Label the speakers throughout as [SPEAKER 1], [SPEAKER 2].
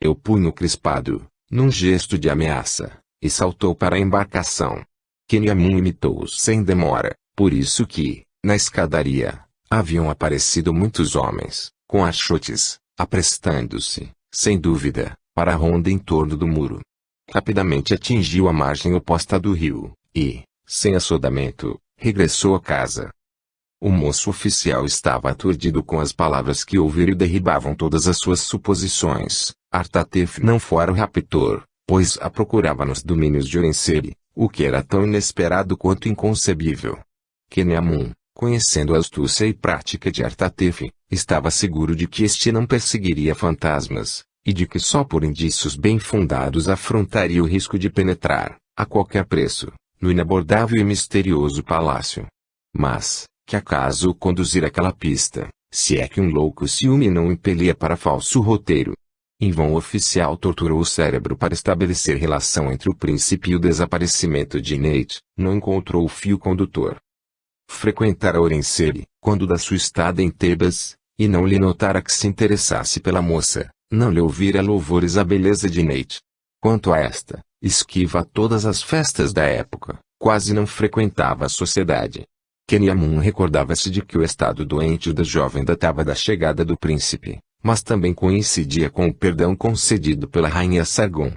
[SPEAKER 1] o punho crispado, num gesto de ameaça, e saltou para a embarcação. Kenyamun imitou-os sem demora, por isso que, na escadaria, haviam aparecido muitos homens, com achotes, aprestando-se, sem dúvida, para a ronda em torno do muro. Rapidamente atingiu a margem oposta do rio, e, sem assodamento, regressou à casa. O moço oficial estava aturdido com as palavras que ouviram e derribavam todas as suas suposições. Artatef não fora o raptor, pois a procurava nos domínios de Orensebi, o que era tão inesperado quanto inconcebível. Kenyamun, conhecendo a astúcia e prática de Artatef, estava seguro de que este não perseguiria fantasmas, e de que só por indícios bem fundados afrontaria o risco de penetrar, a qualquer preço, no inabordável e misterioso palácio. Mas, que acaso o conduzir àquela pista, se é que um louco ciúme não o impelia para falso roteiro? Em vão o oficial torturou o cérebro para estabelecer relação entre o príncipe e o desaparecimento de Nate, não encontrou o fio condutor. Frequentara Orensebi, quando da sua estada em Tebas, e não lhe notara que se interessasse pela moça, não lhe ouvira louvores à beleza de Nate. Quanto a esta, esquiva a todas as festas da época, quase não frequentava a sociedade. Kenyamun recordava-se de que o estado doente da jovem datava da chegada do príncipe, mas também coincidia com o perdão concedido pela rainha Sargon.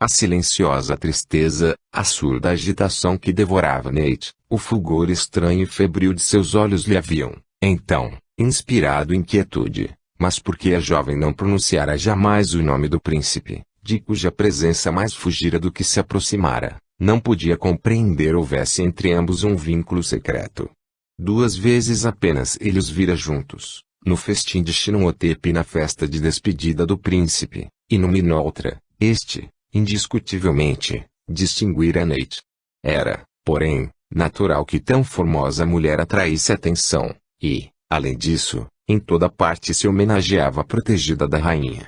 [SPEAKER 1] A silenciosa tristeza, a surda agitação que devorava Nate, o fulgor estranho e febril de seus olhos lhe haviam, então, inspirado inquietude, mas porque a jovem não pronunciara jamais o nome do príncipe, de cuja presença mais fugira do que se aproximara, não podia compreender houvesse entre ambos um vínculo secreto. 2 vezes apenas ele os vira juntos, no festim de Shinotepe e na festa de despedida do príncipe, e numa e noutra, este, indiscutivelmente, distinguira Nate. Era, porém, natural que tão formosa mulher atraísse atenção, e, além disso, em toda parte se homenageava a protegida da rainha.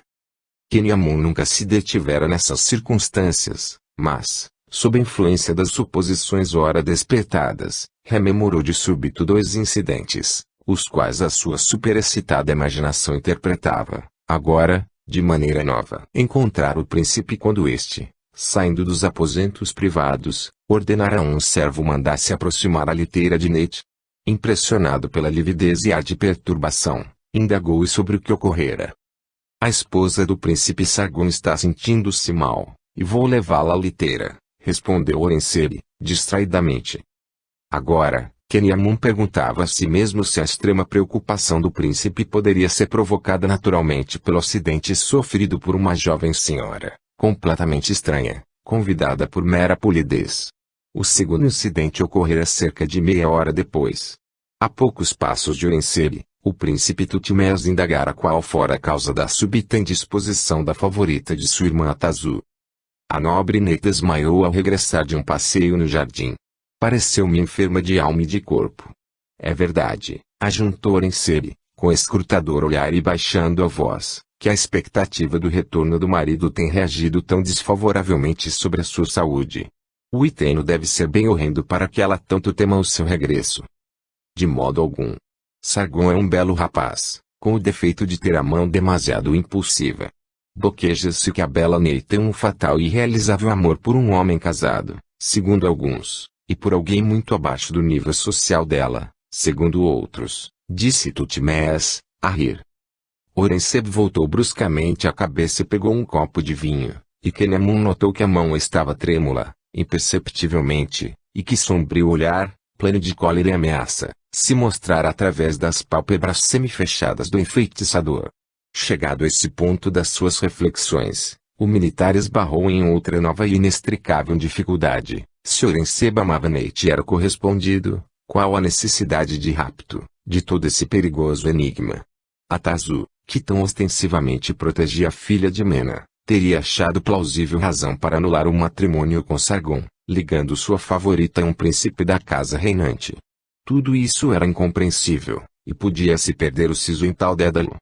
[SPEAKER 1] Kenyamun nunca se detivera nessas circunstâncias, mas, sob a influência das suposições ora despertadas, rememorou de súbito 2 incidentes, os quais a sua superexcitada imaginação interpretava, agora, de maneira nova. Encontrar o príncipe quando este, saindo dos aposentos privados, ordenara a um servo mandar-se aproximar a liteira de Nate. Impressionado pela lividez e ar de perturbação, indagou-e sobre o que ocorrera. A esposa do príncipe Sargon está sentindo-se mal, e vou levá-la à liteira, respondeu Orensebi, distraidamente. Agora, Kenyamun perguntava a si mesmo se a extrema preocupação do príncipe poderia ser provocada naturalmente pelo acidente sofrido por uma jovem senhora, completamente estranha, convidada por mera polidez. O segundo incidente ocorrera cerca de meia hora depois. A poucos passos de Orensebi, o príncipe Tutmés indagara qual fora a causa da súbita indisposição da favorita de sua irmã Atazu. A nobre Nate desmaiou ao regressar de um passeio no jardim. Pareceu-me enferma de alma e de corpo. É verdade, ajuntou Orensebi, com escrutador olhar e baixando a voz, que a expectativa do retorno do marido tem reagido tão desfavoravelmente sobre a sua saúde. O Iteno deve ser bem horrendo para que ela tanto tema o seu regresso. De modo algum. Sargon é um belo rapaz, com o defeito de ter a mão demasiado impulsiva. Boqueja-se que a bela Nate tem um fatal e irrealizável amor por um homem casado, segundo alguns, e por alguém muito abaixo do nível social dela, segundo outros, disse Tutmés, a rir. Orensebi voltou bruscamente a cabeça e pegou um copo de vinho, e Kenyamun notou que a mão estava trêmula, imperceptivelmente, e que sombrio olhar, pleno de cólera e ameaça, se mostrara através das pálpebras semifechadas do enfeitiçador. Chegado a esse ponto das suas reflexões, o militar esbarrou em outra nova e inextricável dificuldade. Se Orensebi amava Nate era correspondido, qual a necessidade de rapto, de todo esse perigoso enigma? Atazu, que tão ostensivamente protegia a filha de Mena, teria achado plausível razão para anular o matrimônio com Sargon, ligando sua favorita a um príncipe da casa reinante. Tudo isso era incompreensível, e podia-se perder o siso em tal dédalo.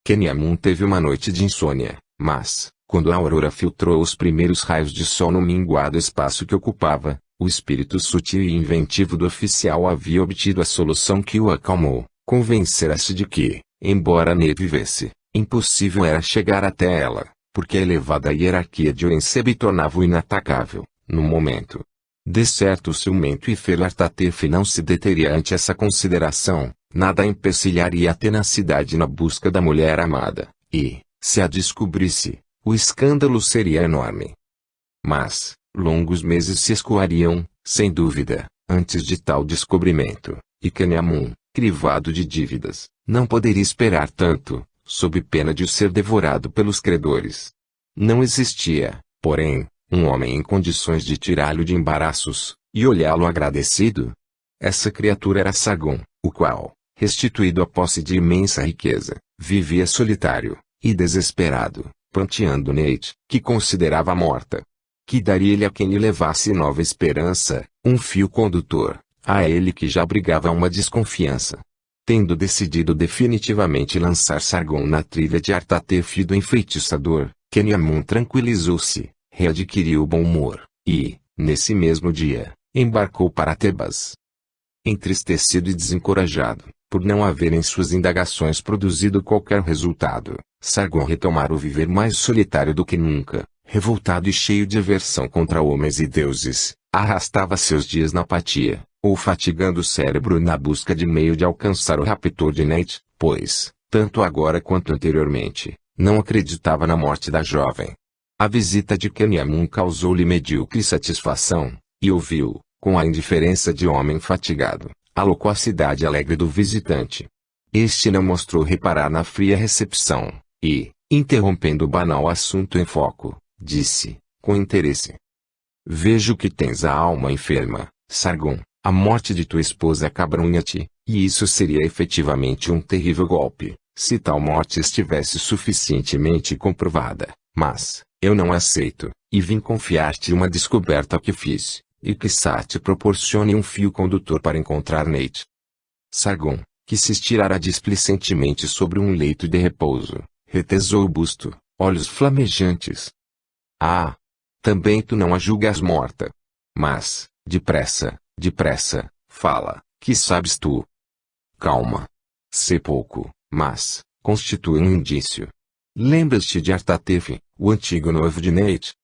[SPEAKER 1] Kenyamun teve uma noite de insônia, mas, quando a aurora filtrou os primeiros raios de sol no minguado espaço que ocupava, o espírito sutil e inventivo do oficial havia obtido a solução que o acalmou. Convencera-se de que, embora Nate vivesse, impossível era chegar até ela, porque a elevada hierarquia de Orensebe tornava-o inatacável, no momento. De certo o ciumento e fero Artatef não se deteria ante essa consideração, nada empecilharia a tenacidade na busca da mulher amada, e, se a descobrisse, o escândalo seria enorme. Mas, longos meses se escoariam, sem dúvida, antes de tal descobrimento, e Keniamun, crivado de dívidas, não poderia esperar tanto, sob pena de ser devorado pelos credores. Não existia, porém, um homem em condições de tirá-lo de embaraços, e olhá-lo agradecido. Essa criatura era Sargon, o qual, restituído a posse de imensa riqueza, vivia solitário, e desesperado, pranteando Neit, que considerava morta. Que daria-lhe a quem lhe levasse nova esperança, um fio condutor, a ele que já abrigava uma desconfiança. Tendo decidido definitivamente lançar Sargon na trilha de Artatef e do enfeitiçador, Keniamun tranquilizou-se, readquiriu o bom humor, e, nesse mesmo dia, embarcou para Tebas. Entristecido e desencorajado, por não haver em suas indagações produzido qualquer resultado, Sargon retomara o viver mais solitário do que nunca, revoltado e cheio de aversão contra homens e deuses, arrastava seus dias na apatia, ou fatigando o cérebro na busca de meio de alcançar o raptor de Neit, pois, tanto agora quanto anteriormente, não acreditava na morte da jovem. A visita de Keniamun causou-lhe medíocre satisfação, e ouviu, com a indiferença de homem fatigado, a loquacidade alegre do visitante. Este não mostrou reparar na fria recepção, e, interrompendo o banal assunto em foco, disse, com interesse: "Vejo que tens a alma enferma, Sargon. A morte de tua esposa acabrunha-te, e isso seria efetivamente um terrível golpe, se tal morte estivesse suficientemente comprovada, mas, eu não aceito, e vim confiar-te uma descoberta que fiz, e quiçá te proporcione um fio condutor para encontrar Neit." Sargon, que se estirara displicentemente sobre um leito de repouso, retesou o busto, olhos flamejantes. "Ah! Também tu não a julgas morta. Mas, depressa, fala, que sabes tu?" "Calma. Sei pouco, mas, constitui um indício. Lembras-te de Artatef, o antigo noivo de Neit?"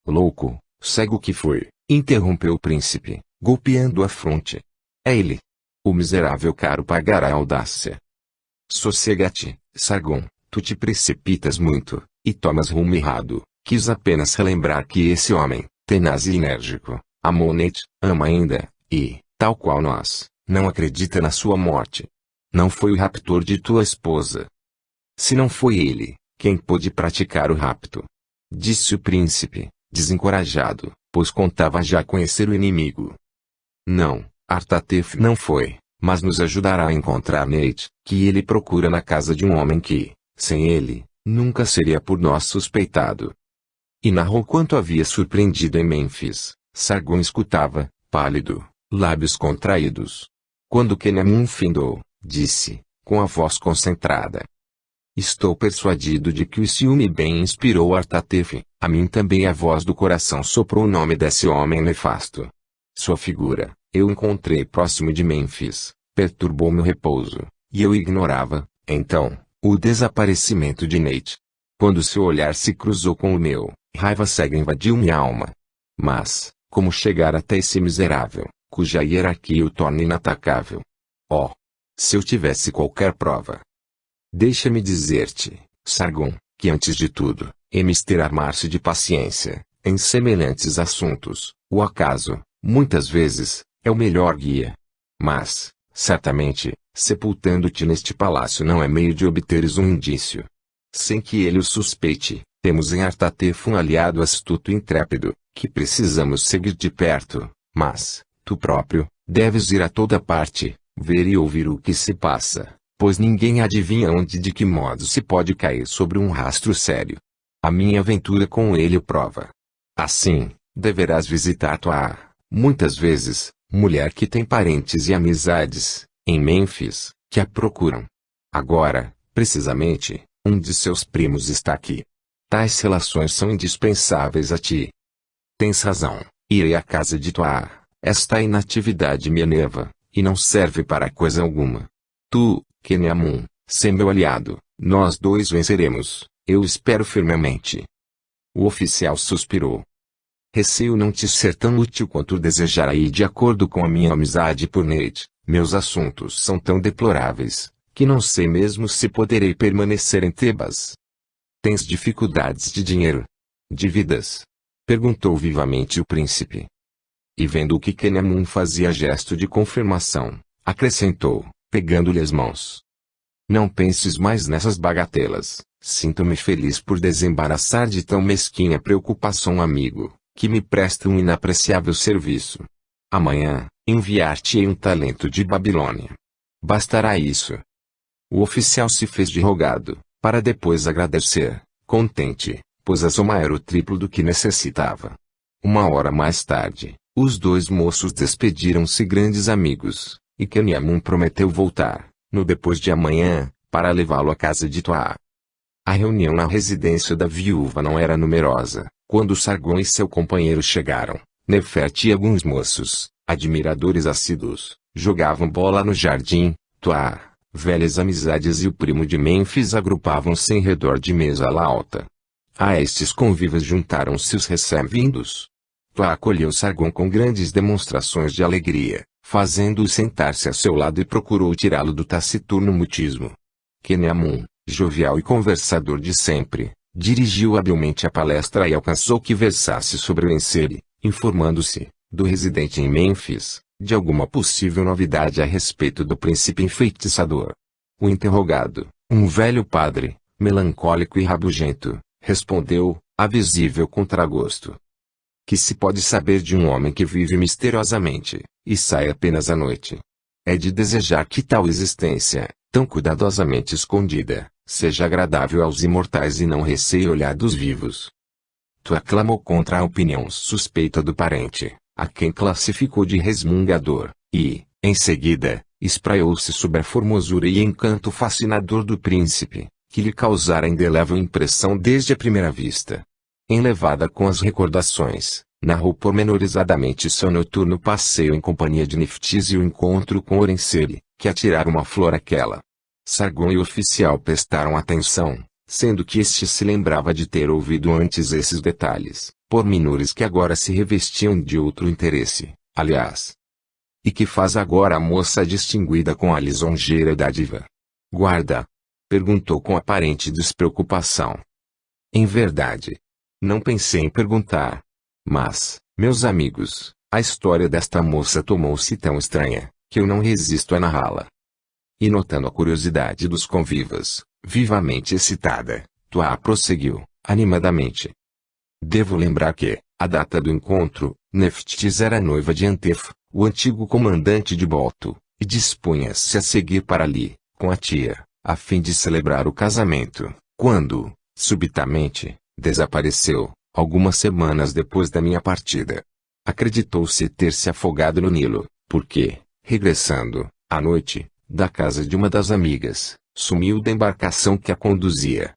[SPEAKER 1] "Louco, cego que foi", interrompeu o príncipe, golpeando a fronte. "É ele. O miserável caro pagará a audácia." "Sossega-te, Sargon, tu te precipitas muito, e tomas rumo errado." Quis apenas relembrar que esse homem, tenaz e enérgico, amou Neit, ama ainda, e, tal qual nós, não acredita na sua morte. Não foi o raptor de tua esposa. Se não foi ele, quem pôde praticar o rapto? Disse o príncipe, desencorajado, pois contava já conhecer o inimigo. "Não, Artatef não foi, mas nos ajudará a encontrar Neit, que ele procura na casa de um homem que, sem ele, nunca seria por nós suspeitado." E narrou quanto havia surpreendido em Mênfis. Sargon escutava, pálido, lábios contraídos. Quando Keniamun findou, disse, com a voz concentrada: "Estou persuadido de que o ciúme bem inspirou Artatef, a mim também a voz do coração soprou o nome desse homem nefasto. Sua figura, eu encontrei próximo de Mênfis, perturbou meu repouso, e eu ignorava, então, o desaparecimento de Neit. Quando seu olhar se cruzou com o meu, raiva cega invadiu minha alma. Mas, como chegar até esse miserável, cuja hierarquia o torna inatacável? Oh! Se eu tivesse qualquer prova. Deixa-me dizer-te, Sargon, que antes de tudo, é mister armar-se de paciência, em semelhantes assuntos. O acaso, muitas vezes, é o melhor guia. Mas, certamente, sepultando-te neste palácio não é meio de obteres um indício. Sem que ele o suspeite, temos em Artatef um aliado astuto e intrépido, que precisamos seguir de perto, mas, tu próprio, deves ir a toda parte, ver e ouvir o que se passa, pois ninguém adivinha onde e de que modo se pode cair sobre um rastro sério. A minha aventura com ele o prova. Assim, deverás visitar tua, muitas vezes, mulher que tem parentes e amizades, em Mênfis, que a procuram. Agora, precisamente, um de seus primos está aqui. Tais relações são indispensáveis a ti. Tens razão, irei à casa de tua. Esta inatividade me enerva, e não serve para coisa alguma. Tu, Keniamun, sê meu aliado, nós dois venceremos, Eu espero firmemente. O oficial suspirou. Receio não te ser tão útil quanto desejará e de acordo com a minha amizade por Nate, meus assuntos são tão deploráveis, que não sei mesmo se poderei permanecer em Tebas. Tens dificuldades de dinheiro? Dívidas? Perguntou vivamente o príncipe. E vendo que Kenamun fazia gesto de confirmação, acrescentou, pegando-lhe as mãos. Não penses mais nessas bagatelas, sinto-me feliz por desembaraçar de tão mesquinha preocupação um amigo, que me presta um inapreciável serviço. Amanhã, enviar-te-ei um talento de Babilônia. Bastará isso. O oficial se fez de rogado, para depois agradecer, contente, pois a soma era o triplo do que necessitava. Uma hora mais tarde, os dois moços despediram-se grandes amigos, e Kenamun prometeu voltar, no depois de amanhã, para levá-lo à casa de Toa. A reunião na residência da viúva não era numerosa. Quando Sargon e seu companheiro chegaram, Nefert e alguns moços, admiradores assíduos, jogavam bola no jardim. Toa, velhas amizades e o primo de Mênfis agrupavam-se em redor de mesa alta. A estes convívios juntaram-se os recém-vindos. Toa acolheu Sargon com grandes demonstrações de alegria, fazendo-o sentar-se a seu lado e procurou tirá-lo do taciturno mutismo. Kenamun, jovial e conversador de sempre, dirigiu habilmente a palestra e alcançou que versasse sobre o Enseri, informando-se, do residente em Mênfis, de alguma possível novidade a respeito do príncipe enfeitiçador. O interrogado, um velho padre, melancólico e rabugento, respondeu, a visível contragosto. Que se pode saber de um homem que vive misteriosamente, e sai apenas à noite? É de desejar que tal existência, tão cuidadosamente escondida, seja agradável aos imortais e não receie olhar dos vivos. Tu aclamou contra a opinião suspeita do parente, a quem classificou de resmungador, e, em seguida, espraiou-se sobre a formosura e encanto fascinador do príncipe, que lhe causara indelével impressão desde a primeira vista. Enlevada com as recordações, narrou pormenorizadamente seu noturno passeio em companhia de Neftis e o encontro com Orenseri, que atiraram uma flor àquela. Sargon e o oficial prestaram atenção, sendo que este se lembrava de ter ouvido antes esses detalhes, pormenores que agora se revestiam de outro interesse, aliás. E que faz agora a moça distinguida com a lisonjeira dádiva? Guarda? Perguntou com aparente despreocupação. Em verdade, não pensei em perguntar. Mas, meus amigos, a história desta moça tomou-se tão estranha, que eu não resisto a narrá-la. E notando a curiosidade dos convivas, vivamente excitada, Toa prosseguiu, animadamente. Devo lembrar que, à data do encontro, Neftis era noiva de Antef, o antigo comandante de Bolto, e dispunha-se a seguir para ali, com a tia, a fim de celebrar o casamento, quando, subitamente, desapareceu, algumas semanas depois da minha partida. Acreditou-se ter se afogado no Nilo, porque, regressando, à noite, da casa de uma das amigas, sumiu da embarcação que a conduzia.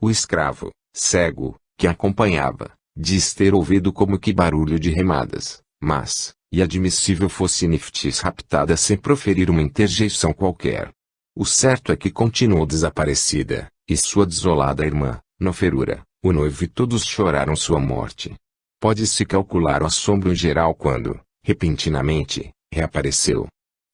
[SPEAKER 1] O escravo, cego, que a acompanhava, diz ter ouvido como que barulho de remadas, mas, e admissível fosse Neftis raptada sem proferir uma interjeição qualquer. O certo é que continuou desaparecida, e sua desolada irmã, Noferura, o noivo e todos choraram sua morte. Pode-se calcular o assombro em geral quando, repentinamente, reapareceu.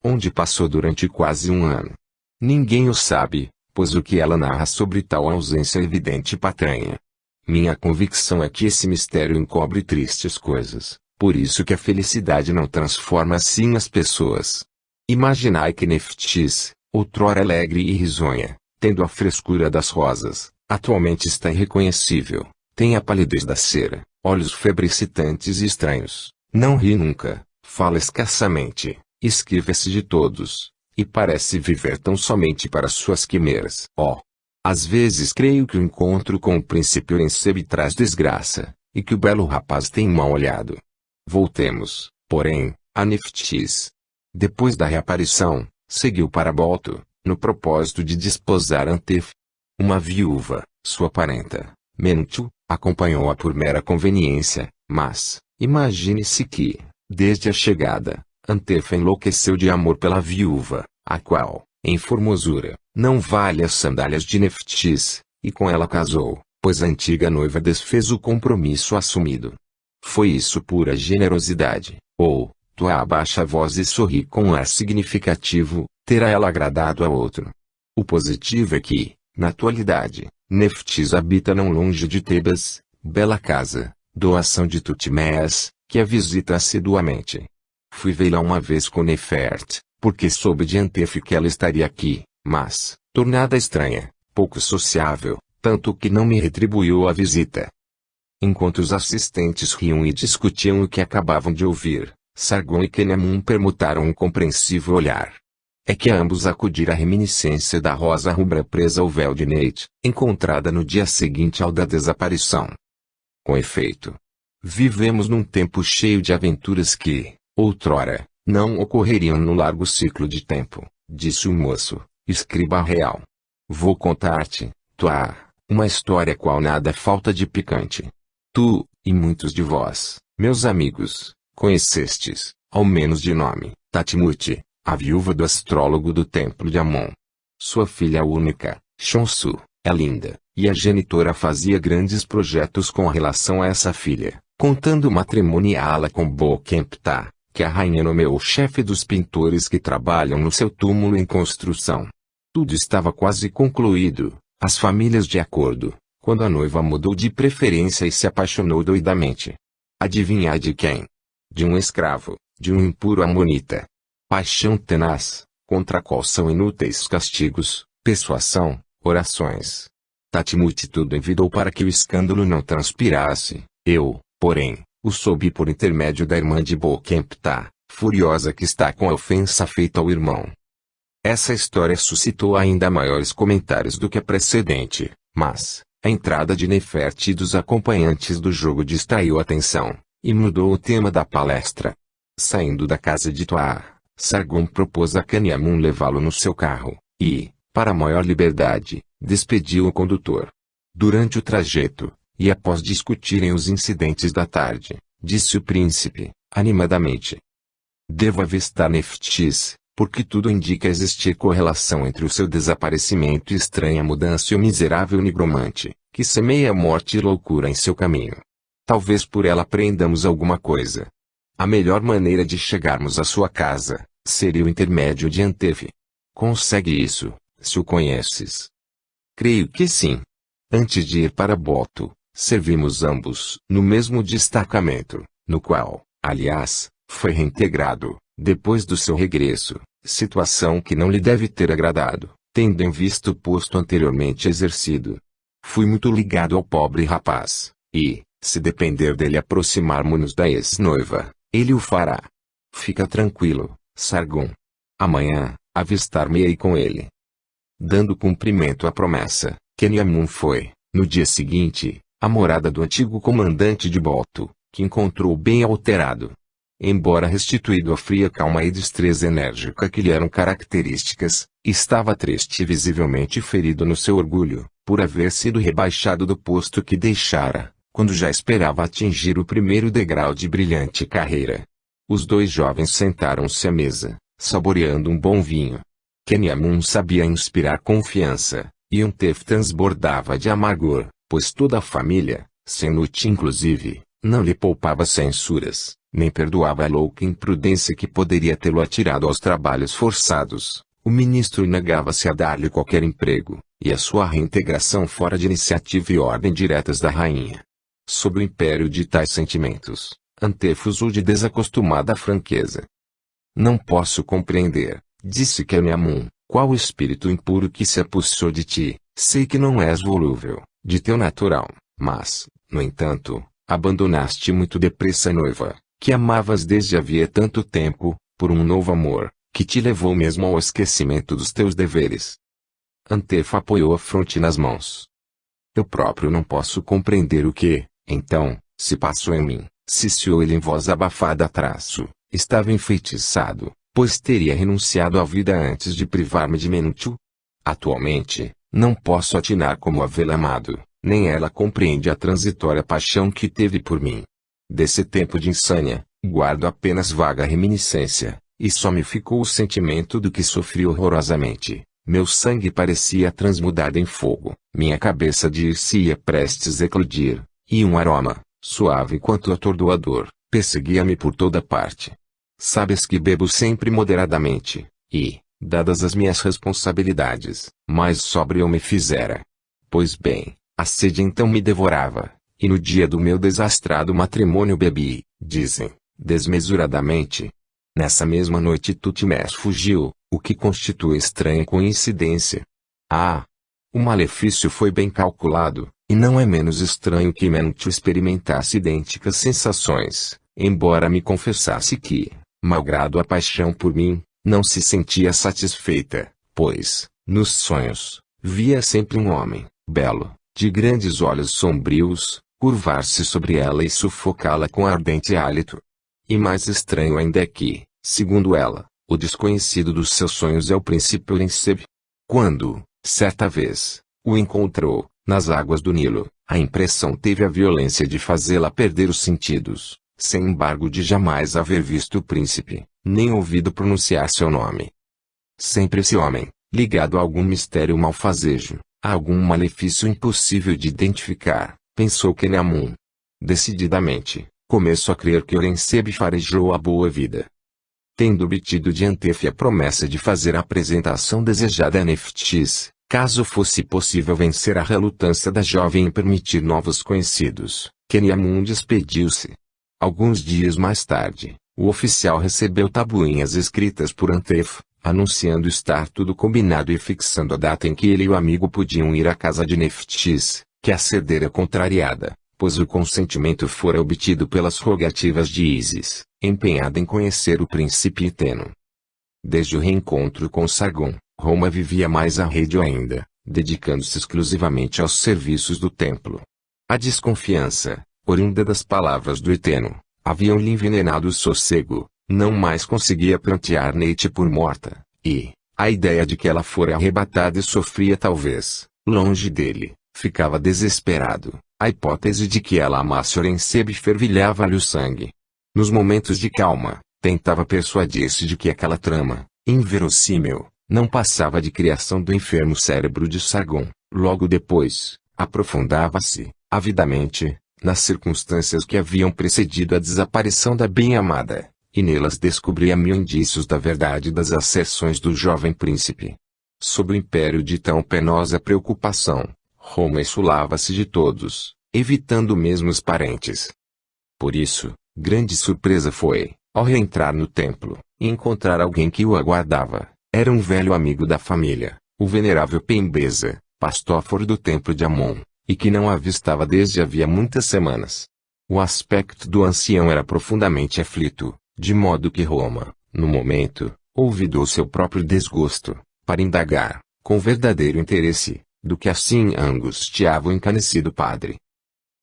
[SPEAKER 1] Onde passou durante quase um ano. Ninguém o sabe, pois o que ela narra sobre tal ausência é evidente e patanha. Minha convicção é que esse mistério encobre tristes coisas, por isso que a felicidade não transforma assim as pessoas. Imaginai que Neftis, outrora alegre e risonha, tendo a frescura das rosas, atualmente está irreconhecível, tem a palidez da cera, olhos febricitantes e estranhos, não ri nunca, fala escassamente, esquiva-se de todos, e parece viver tão somente para suas quimeras. Oh! Às vezes creio que o encontro com o príncipe Orenseri traz desgraça, e que o belo rapaz tem mal olhado. Voltemos, porém, a Neftis. Depois da reaparição, seguiu para Bolto, no propósito de desposar Antef. Uma viúva, sua parenta, Mentu, acompanhou-a por mera conveniência, mas, imagine-se que, desde a chegada, Antef enlouqueceu de amor pela viúva, a qual, em formosura, não vale as sandálias de Neftis, E com ela casou, pois a antiga noiva desfez o compromisso assumido. Foi isso pura generosidade, ou, Tuá abaixa a voz e sorri com um ar significativo, terá ela agradado a outro. O positivo é que, na atualidade, Neftis habita não longe de Tebas, bela casa, doação de Tutmés, que a visita assiduamente. Fui vê-la uma vez com Nefert, porque soube de Antef que ela estaria aqui, mas, tornada estranha, pouco sociável, tanto que não me retribuiu a visita. Enquanto os assistentes riam e discutiam o que acabavam de ouvir, Sargon e Kenyamun permutaram um compreensivo olhar. É que ambos acudiram à reminiscência da rosa rubra presa ao véu de Nate, encontrada no dia seguinte ao da desaparição. Com efeito, vivemos num tempo cheio de aventuras que, outrora, não ocorreriam no largo ciclo de tempo, disse o moço, escriba real. Vou contar-te, Tuá, uma história qual nada falta de picante. Tu, e muitos de vós, meus amigos, conhecestes, ao menos de nome, Tatimuti, a viúva do astrólogo do templo de Amon. Sua filha única, Shonsu, é linda, e a genitora fazia grandes projetos com relação a essa filha, contando matrimoniá-la com Bo-Kemptah, que a rainha nomeou chefe dos pintores que trabalham no seu túmulo em construção. Tudo estava quase concluído, as famílias de acordo, quando a noiva mudou de preferência e se apaixonou doidamente. Adivinhar de quem? De um escravo, de um impuro amonita. Paixão tenaz, contra a qual são inúteis castigos, persuasão, orações. Tatimuti tudo envidou para que o escândalo não transpirasse. Eu, porém, o soube por intermédio da irmã de Bo-Kemptah, furiosa que está com a ofensa feita ao irmão. Essa história suscitou ainda maiores comentários do que a precedente, mas a entrada de Nefert e dos acompanhantes do jogo distraiu a atenção, e mudou o tema da palestra. Saindo da casa de Tuá, Sargon propôs a Kenyamun levá-lo no seu carro, e, para maior liberdade, despediu o condutor. Durante o trajeto, e após discutirem os incidentes da tarde, disse o príncipe, animadamente. Devo avistar Neftis, porque tudo indica existir correlação entre o seu desaparecimento e estranha mudança e o miserável nigromante, que semeia morte e loucura em seu caminho. Talvez por ela aprendamos alguma coisa. A melhor maneira de chegarmos à sua casa, seria o intermédio de Antef. Consegue isso, se o conheces? Creio que sim. Antes de ir para Boto, servimos ambos no mesmo destacamento, no qual, aliás, foi reintegrado, depois do seu regresso, situação que não lhe deve ter agradado, tendo em vista o posto anteriormente exercido. Fui muito ligado ao pobre rapaz, e, se depender dele aproximarmos-nos da ex-noiva, ele o fará. Fica tranquilo, Sargon. Amanhã, avistar-me-ei com ele. Dando cumprimento à promessa, Kenyamun foi, no dia seguinte, à morada do antigo comandante de Boto, que encontrou bem alterado. Embora restituído a fria calma e destreza enérgica que lhe eram características, estava triste e visivelmente ferido no seu orgulho, por haver sido rebaixado do posto que deixara, quando já esperava atingir o primeiro degrau de brilhante carreira. Os dois jovens sentaram-se à mesa, saboreando um bom vinho. Kenyamun sabia inspirar confiança, e Antef transbordava de amargor, pois toda a família, Senut inclusive, não lhe poupava censuras, nem perdoava a louca imprudência que poderia tê-lo atirado aos trabalhos forçados. O ministro negava-se a dar-lhe qualquer emprego, e a sua reintegração fora de iniciativa e ordem diretas da rainha. Sob o império de tais sentimentos, Antef usou de desacostumada franqueza. Não posso compreender, disse Kenyamun, qual o espírito impuro que se apossou de ti. Sei que não és volúvel, de teu natural, mas, no entanto, abandonaste muito depressa a noiva, que amavas desde havia tanto tempo, por um novo amor, que te levou mesmo ao esquecimento dos teus deveres. Antef apoiou a fronte nas mãos. Eu próprio não posso compreender o que, então, se passou em mim, ciciou ele em voz abafada. Estava enfeitiçado, pois teria renunciado à vida antes de privar-me de Mentu. Atualmente, não posso atinar como havê-la amado, nem ela compreende a transitória paixão que teve por mim. Desse tempo de insânia, guardo apenas vaga reminiscência, e só me ficou o sentimento do que sofri horrorosamente, Meu sangue parecia transmudado em fogo, minha cabeça dir-se-ia prestes a eclodir, e um aroma, suave quanto atordoador, perseguia-me por toda parte. Sabes que bebo sempre moderadamente, e, dadas as minhas responsabilidades, mais sóbrio eu me fizera. Pois bem, a sede então me devorava, e no dia do meu desastrado matrimônio bebi, dizem, desmesuradamente. Nessa mesma noite Tutmés fugiu, o que constitui estranha coincidência. Ah! O malefício foi bem calculado, e não é menos estranho que Mentu experimentasse idênticas sensações, embora me confessasse que, malgrado a paixão por mim, não se sentia satisfeita, pois, nos sonhos, via sempre um homem, belo, de grandes olhos sombrios, curvar-se sobre ela e sufocá-la com ardente hálito. E mais estranho ainda é que, segundo ela, o desconhecido dos seus sonhos é o príncipe Orenseb. Quando, certa vez, o encontrou, nas águas do Nilo, a impressão teve a violência de fazê-la perder os sentidos, sem embargo de jamais haver visto o príncipe, nem ouvido pronunciar seu nome. Sempre esse homem, ligado a algum mistério malfazejo, a algum malefício impossível de identificar, pensou Keniamun. Decididamente, começou a crer que Orenseb farejou a boa vida. Tendo obtido de Antef a promessa de fazer a apresentação desejada a Nephthys, caso fosse possível vencer a relutância da jovem em permitir novos conhecidos, Keniamun despediu-se. Alguns dias mais tarde, o oficial recebeu tabuinhas escritas por Antef, anunciando estar tudo combinado e fixando a data em que ele e o amigo podiam ir à casa de Nephthys, que a cedera contrariada, pois o consentimento fora obtido pelas rogativas de Ísis, empenhada em conhecer o príncipe Iteno. Desde o reencontro com Sargon, Roma vivia mais arredio ainda, dedicando-se exclusivamente aos serviços do templo. A desconfiança, oriunda das palavras do Iteno, haviam-lhe envenenado o sossego, não mais conseguia plantear Neite por morta, e, a ideia de que ela fora arrebatada e sofria talvez, longe dele, ficava desesperado. A hipótese de que ela amasse Orenseb fervilhava-lhe o sangue. Nos momentos de calma, tentava persuadir-se de que aquela trama, inverossímil, não passava de criação do enfermo cérebro de Sargon. Logo depois, aprofundava-se, avidamente, nas circunstâncias que haviam precedido a desaparição da bem-amada, e nelas descobria mil indícios da verdade das asserções do jovem príncipe. Sob o império de tão penosa preocupação, Roma insulava-se de todos, evitando mesmo os parentes. Por isso, grande surpresa foi, ao reentrar no templo, encontrar alguém que o aguardava. Era um velho amigo da família, o venerável Pembeza, pastóforo do templo de Amon, e que não avistava desde havia muitas semanas. O aspecto do ancião era profundamente aflito, de modo que Roma, no momento, olvidou seu próprio desgosto, para indagar, com verdadeiro interesse, do que assim angustiava o encanecido padre.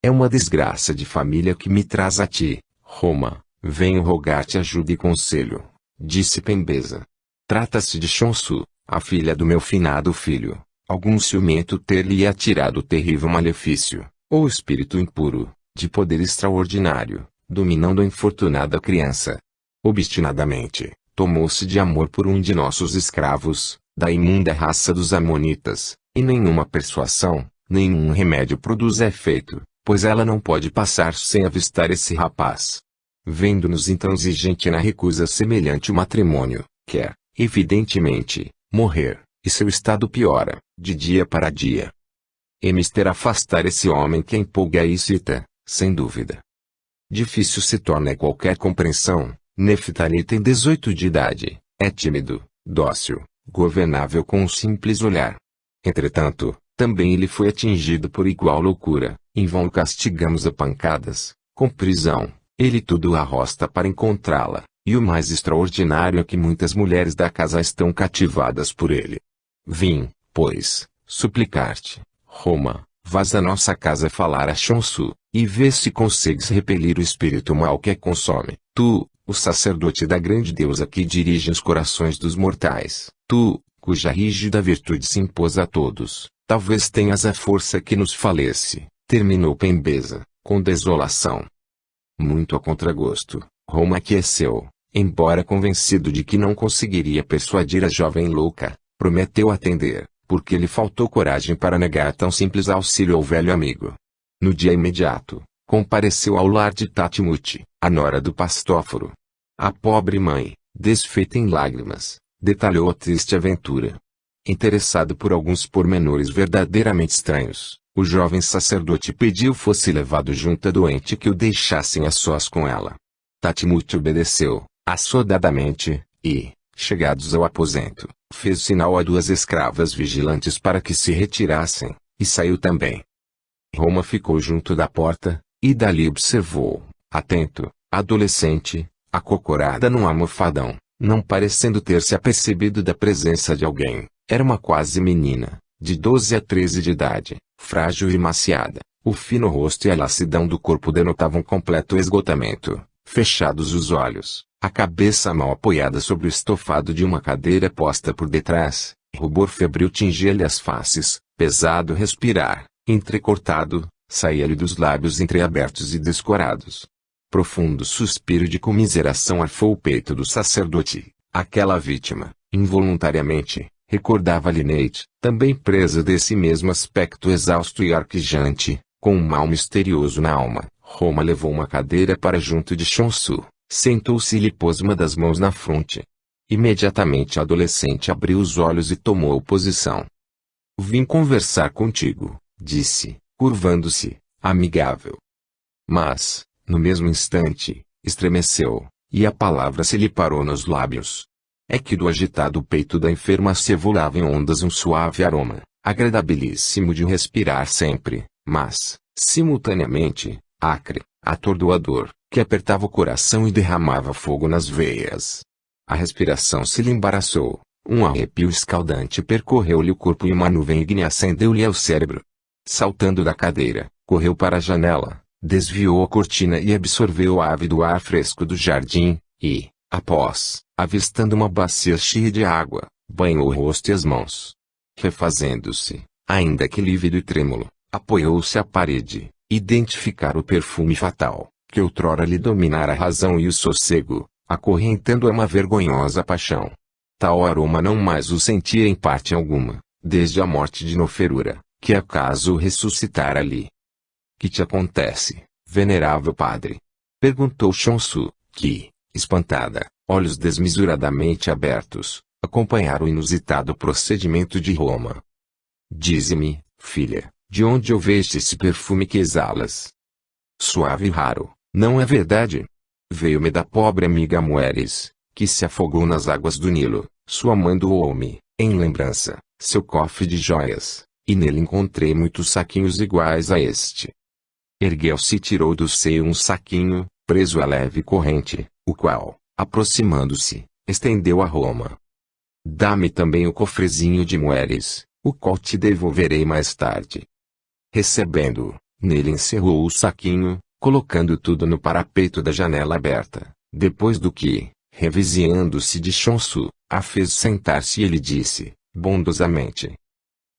[SPEAKER 1] É uma desgraça de família que me traz a ti, Roma, venho rogar-te ajuda e conselho, disse Pembeza. Trata-se de Shonsu, a filha do meu finado filho. Algum ciumento ter-lhe atirado o terrível malefício, ou espírito impuro, de poder extraordinário, dominando a infortunada criança. Obstinadamente, tomou-se de amor por um de nossos escravos, da imunda raça dos Amonitas, e nenhuma persuasão, nenhum remédio produz efeito, pois ela não pode passar sem avistar esse rapaz. Vendo-nos intransigente na recusa semelhante o matrimônio, quer, evidentemente, morrer, e seu estado piora, de dia para dia. É mister afastar esse homem que empolga e excita, sem dúvida. Difícil se torna qualquer compreensão. Neftali tem 18 de idade, é tímido, dócil, governável com um simples olhar. Entretanto, também ele foi atingido por igual loucura, em vão o castigamos a pancadas, com prisão, ele tudo arrosta para encontrá-la, e o mais extraordinário é que muitas mulheres da casa estão cativadas por ele. Vim, pois, suplicar-te, Roma, vás à nossa casa falar a Shonsu, e vê se consegues repelir o espírito mau que a consome. Tu, o sacerdote da grande deusa que dirige os corações dos mortais, tu, cuja rígida virtude se impôs a todos, talvez tenhas a força que nos falece, terminou Pembeza, com desolação. Muito a contragosto, Roma aqueceu, embora convencido de que não conseguiria persuadir a jovem louca, prometeu atender, porque lhe faltou coragem para negar tão simples auxílio ao velho amigo. No dia imediato, compareceu ao lar de Tatimuti, a nora do pastóforo. A pobre mãe, desfeita em lágrimas, detalhou a triste aventura. Interessado por alguns pormenores verdadeiramente estranhos, o jovem sacerdote pediu fosse levado junto à doente que o deixassem a sós com ela. Tatimuti obedeceu, assodadamente, e, chegados ao aposento, fez sinal a duas escravas vigilantes para que se retirassem, e saiu também. Roma ficou junto da porta, e dali observou, atento, a adolescente, acocorada num almofadão, não parecendo ter se apercebido da presença de alguém. Era uma quase menina, de 12 a 13 de idade, frágil e maciada. O fino rosto e a lassidão do corpo denotavam completo esgotamento. Fechados os olhos, a cabeça mal apoiada sobre o estofado de uma cadeira posta por detrás, rubor febril tingia-lhe as faces, pesado respirar, entrecortado, saía-lhe dos lábios entreabertos e descorados. Profundo suspiro de comiseração arfou o peito do sacerdote. Aquela vítima, involuntariamente, recordava-lhe Neide, também presa desse mesmo aspecto exausto e arquejante, com um mal misterioso na alma. Roma levou uma cadeira para junto de Chonsu, sentou-se e lhe pôs uma das mãos na fronte. Imediatamente a adolescente abriu os olhos e tomou posição. "Vim conversar contigo", disse, curvando-se, amigável. Mas, no mesmo instante, estremeceu, e a palavra se lhe parou nos lábios. É que do agitado peito da enferma se evolava em ondas um suave aroma, agradabilíssimo de respirar sempre, mas, simultaneamente, acre, atordoador, que apertava o coração e derramava fogo nas veias. A respiração se lhe embaraçou, um arrepio escaldante percorreu-lhe o corpo e uma nuvem ígnea acendeu-lhe ao cérebro. Saltando da cadeira, correu para a janela, desviou a cortina e absorveu o ávido ar fresco do jardim, e, após, avistando uma bacia cheia de água, banhou o rosto e as mãos. Refazendo-se, ainda que lívido e trêmulo, apoiou-se à parede, identificar o perfume fatal, que outrora lhe dominara a razão e o sossego, acorrentando a uma vergonhosa paixão. Tal aroma não mais o sentia em parte alguma, desde a morte de Noferura, que acaso ressuscitara ali. "Que te acontece, venerável padre?" perguntou Chonsu, que, espantada, olhos desmesuradamente abertos, acompanharam o inusitado procedimento de Roma. "Dize-me, filha, de onde ouveste esse perfume que exalas? Suave e raro, não é verdade? Veio-me da pobre amiga Mueres, que se afogou nas águas do Nilo, sua mãe doou-me, em lembrança, seu cofre de joias, e nele encontrei muitos saquinhos iguais a este." Ergueu-se e tirou do seio um saquinho, preso à leve corrente, o qual, aproximando-se, estendeu a Roma. "Dá-me também o cofrezinho de Mueres, o qual te devolverei mais tarde." Recebendo-o, nele encerrou o saquinho, colocando tudo no parapeito da janela aberta, depois do que, reviziando-se de Chonsu, a fez sentar-se e ele disse, bondosamente: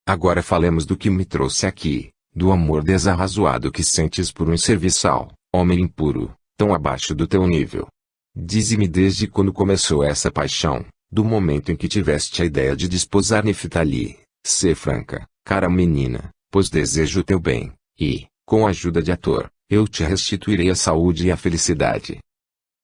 [SPEAKER 1] "Agora falemos do que me trouxe aqui, do amor desarrazoado que sentes por um inserviçal, homem impuro, tão abaixo do teu nível. Dize-me desde quando começou essa paixão, do momento em que tiveste a ideia de desposar Neftali. Sê franca, cara menina, pois desejo o teu bem, e, com a ajuda de Ator, eu te restituirei a saúde e a felicidade."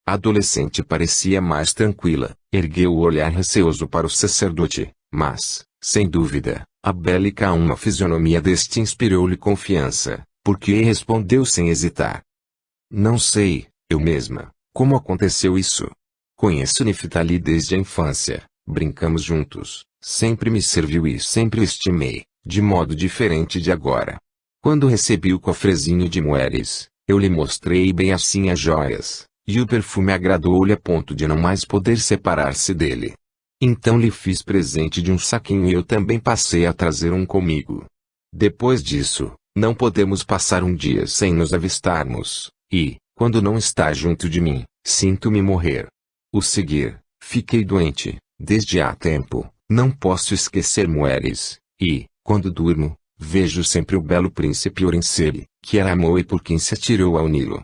[SPEAKER 1] A adolescente parecia mais tranquila, ergueu o olhar receoso para o sacerdote, mas, sem dúvida, a bela e calma fisionomia deste inspirou-lhe confiança, porque respondeu sem hesitar: "Não sei, eu mesma, como aconteceu isso. Conheço Neftali desde a infância, brincamos juntos, sempre me serviu e sempre o estimei, de modo diferente de agora. Quando recebi o cofrezinho de Mueres, eu lhe mostrei bem assim as joias, e o perfume agradou-lhe a ponto de não mais poder separar-se dele. Então lhe fiz presente de um saquinho e eu também passei a trazer um comigo. Depois disso, não podemos passar um dia sem nos avistarmos, e, quando não está junto de mim, sinto-me morrer. O seguir, fiquei doente, desde há tempo, não posso esquecer Mueres, e, quando durmo, vejo sempre o belo príncipe Orencele, que ela amou e por quem se atirou ao Nilo."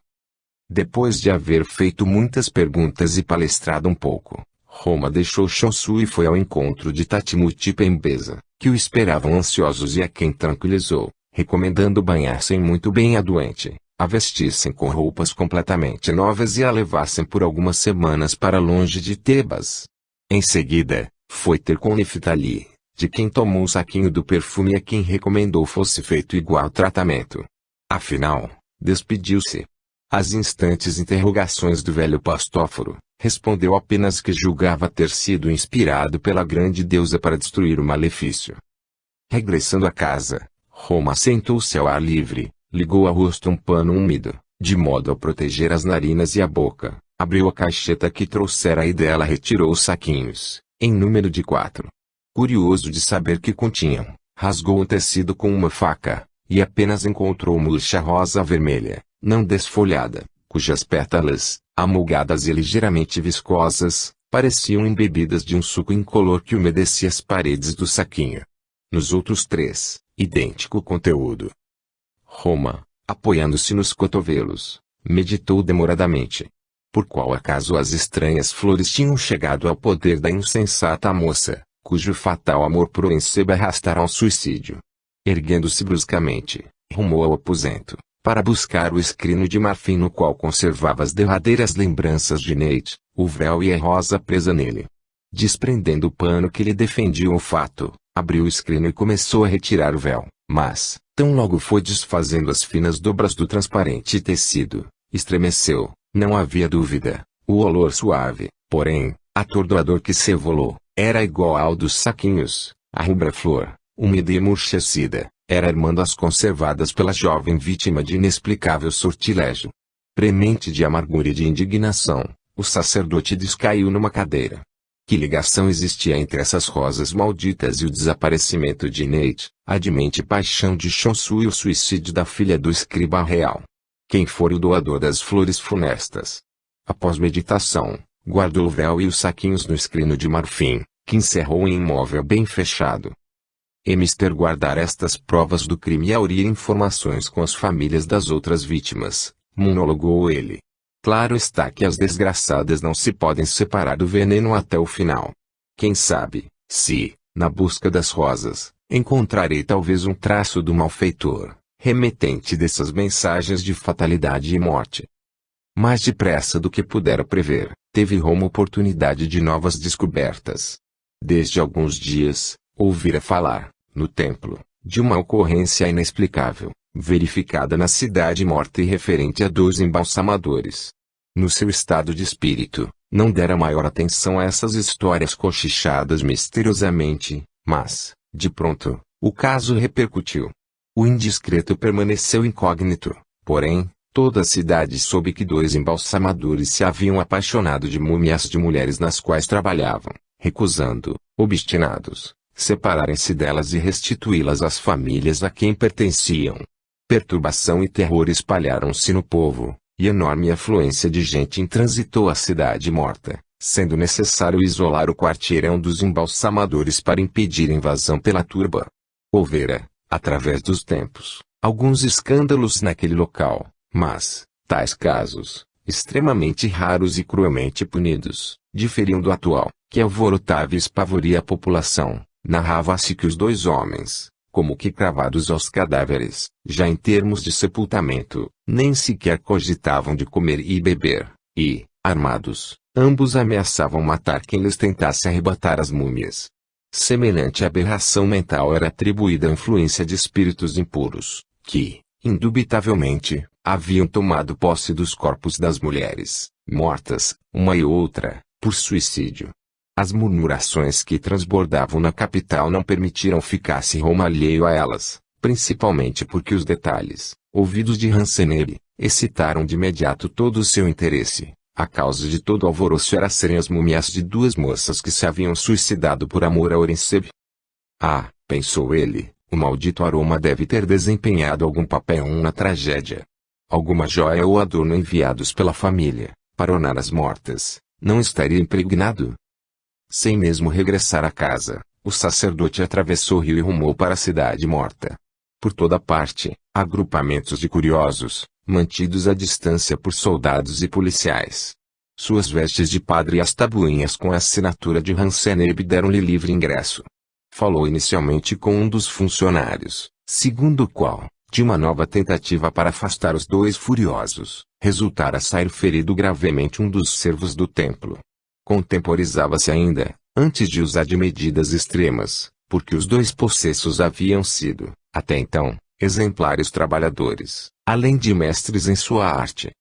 [SPEAKER 1] Depois de haver feito muitas perguntas e palestrado um pouco, Roma deixou Chonsu e foi ao encontro de Tatimuti e Pembeza, que o esperavam ansiosos e a quem tranquilizou, recomendando banhassem muito bem a doente, a vestissem com roupas completamente novas e a levassem por algumas semanas para longe de Tebas. Em seguida, foi ter com Neftali, de quem tomou um saquinho do perfume e a quem recomendou fosse feito igual tratamento. Afinal, despediu-se. Às instantes interrogações do velho Pastóforo, respondeu apenas que julgava ter sido inspirado pela grande deusa para destruir o malefício. Regressando à casa, Roma sentou-se ao ar livre, ligou ao rosto um pano úmido, de modo a proteger as narinas e a boca, abriu a caixeta que trouxera e dela retirou os saquinhos, em número de 4. Curioso de saber que continham, rasgou o tecido com uma faca, e apenas encontrou murcha rosa-vermelha, não desfolhada, cujas pétalas, amolgadas e ligeiramente viscosas, pareciam embebidas de um suco incolor que umedecia as paredes do saquinho. Nos outros 3, idêntico conteúdo. Roma, apoiando-se nos cotovelos, meditou demoradamente. Por qual acaso as estranhas flores tinham chegado ao poder da insensata moça, cujo fatal amor por Enseba arrastara ao suicídio? Erguendo-se bruscamente, rumou ao aposento, para buscar o escrino de marfim no qual conservava as derradeiras lembranças de Nate, o véu e a rosa presa nele. Desprendendo o pano que lhe defendia o fato, abriu o escrino e começou a retirar o véu, mas, tão logo foi desfazendo as finas dobras do transparente tecido, estremeceu, não havia dúvida, o olor suave, porém, atordoador que se evolou, era igual ao dos saquinhos, a rubra flor, úmida e emurchecida, era irmã-das conservadas pela jovem vítima de inexplicável sortilégio. Premente de amargura e de indignação, o sacerdote descaiu numa cadeira. Que ligação existia entre essas rosas malditas e o desaparecimento de Nate, a demente paixão de Chonsu e o suicídio da filha do escriba real? Quem fora o doador das flores funestas? Após meditação, guardou o véu e os saquinhos no escrino de marfim, que encerrou em imóvel bem fechado. É mister guardar estas provas do crime e aurir informações com as famílias das outras vítimas, monologou ele. Claro está que as desgraçadas não se podem separar do veneno até o final. Quem sabe, se, na busca das rosas, encontrarei talvez um traço do malfeitor, remetente dessas mensagens de fatalidade e morte. Mais depressa do que pudera prever, teve Roma oportunidade de novas descobertas. Desde alguns dias, ouvira falar, no templo, de uma ocorrência inexplicável, verificada na cidade morta e referente a 2 embalsamadores. No seu estado de espírito, não dera maior atenção a essas histórias cochichadas misteriosamente, mas, de pronto, o caso repercutiu. O indiscreto permaneceu incógnito, porém, toda a cidade soube que 2 embalsamadores se haviam apaixonado de múmias de mulheres nas quais trabalhavam, recusando, obstinados, separarem-se delas e restituí-las às famílias a quem pertenciam. Perturbação e terror espalharam-se no povo, e enorme afluência de gente intransitou a cidade morta, sendo necessário isolar o quarteirão dos embalsamadores para impedir a invasão pela turba. Houvera, através dos tempos, alguns escândalos naquele local, mas, tais casos, extremamente raros e cruelmente punidos, diferiam do atual, que alvorotava e espavoria a população. Narrava-se que os 2 homens, como que cravados aos cadáveres, já em termos de sepultamento, nem sequer cogitavam de comer e beber, e, armados, ambos ameaçavam matar quem lhes tentasse arrebatar as múmias. Semelhante aberração mental era atribuída à influência de espíritos impuros, que, indubitavelmente, haviam tomado posse dos corpos das mulheres, mortas, uma e outra, por suicídio. As murmurações que transbordavam na capital não permitiram ficar-se Roma alheio a elas, principalmente porque os detalhes, ouvidos de Hansenebe, excitaram de imediato todo o seu interesse. A causa de todo o alvoroço era serem as múmias de 2 moças que se haviam suicidado por amor a Orensebe. Ah, pensou ele, o maldito aroma deve ter desempenhado algum papel na tragédia. Alguma joia ou adorno enviados pela família, para ornar as mortas, não estaria impregnado? Sem mesmo regressar à casa, o sacerdote atravessou o rio e rumou para a cidade morta. Por toda parte, agrupamentos de curiosos, mantidos à distância por soldados e policiais. Suas vestes de padre e as tabuinhas com a assinatura de Hanseneb deram-lhe livre ingresso. Falou inicialmente com um dos funcionários, segundo o qual, de uma nova tentativa para afastar os dois furiosos, resultara sair ferido gravemente um dos servos do templo. Contemporizava-se ainda, antes de usar de medidas extremas, porque os dois possessos haviam sido, até então, exemplares trabalhadores, além de mestres em sua arte.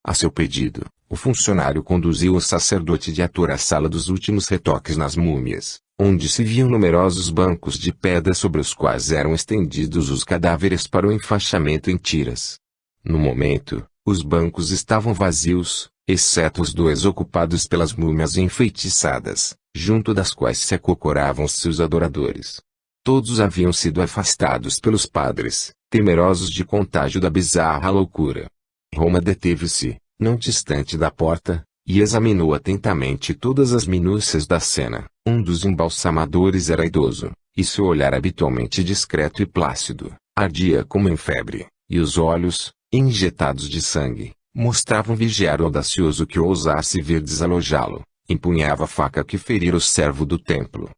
[SPEAKER 1] A seu pedido, o funcionário conduziu o sacerdote de ator à sala dos últimos retoques nas múmias, onde se viam numerosos bancos de pedra sobre os quais eram estendidos os cadáveres para o enfaixamento em tiras. No momento, os bancos estavam vazios, exceto os dois ocupados pelas múmias enfeitiçadas, junto das quais se acocoravam seus adoradores. Todos haviam sido afastados pelos padres, temerosos de contágio da bizarra loucura. Roma deteve-se, não distante da porta, e examinou atentamente todas as minúcias da cena. Um dos embalsamadores era idoso, e seu olhar habitualmente discreto e plácido, ardia como em febre, e os olhos, injetados de sangue, mostravam vigiar o audacioso que ousasse vir desalojá-lo. Empunhava a faca que ferira o servo do templo.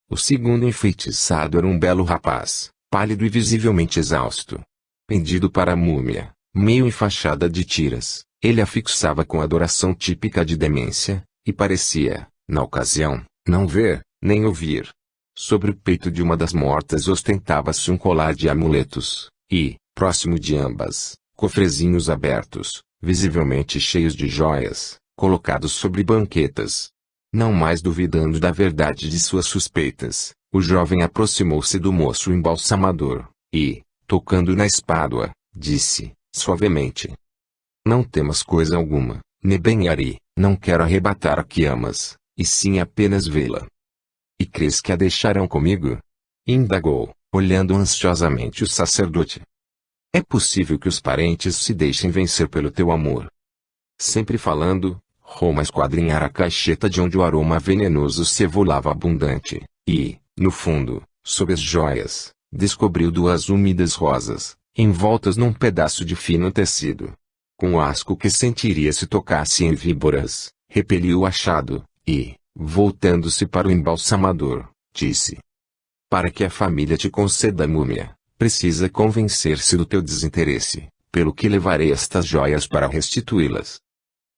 [SPEAKER 1] O segundo enfeitiçado era um belo rapaz, pálido e visivelmente exausto. Pendido para a múmia, meio enfaixada de tiras, ele a fixava com adoração típica de demência, e parecia, na ocasião, não ver, nem ouvir. Sobre o peito de uma das mortas ostentava-se um colar de amuletos, e, próximo de ambas, cofrezinhos abertos, visivelmente cheios de joias, colocados sobre banquetas. Não mais duvidando da verdade de suas suspeitas, o jovem aproximou-se do moço embalsamador, e, tocando na espádua, disse, suavemente: Não temas coisa alguma, Nebenhari, não quero arrebatar a que amas, e sim apenas vê-la. E crês que a deixarão comigo? Indagou, olhando ansiosamente o sacerdote. É possível que os parentes se deixem vencer pelo teu amor. Sempre falando, Roma esquadrinhara a caixeta de onde o aroma venenoso se evolava abundante, e, no fundo, sob as joias, descobriu duas úmidas rosas, envoltas num pedaço de fino tecido. Com o asco que sentiria se tocasse em víboras, repeliu o achado, e, voltando-se para o embalsamador, disse: Para que a família te conceda a múmia, precisa convencer-se do teu desinteresse, pelo que levarei estas joias para restituí-las.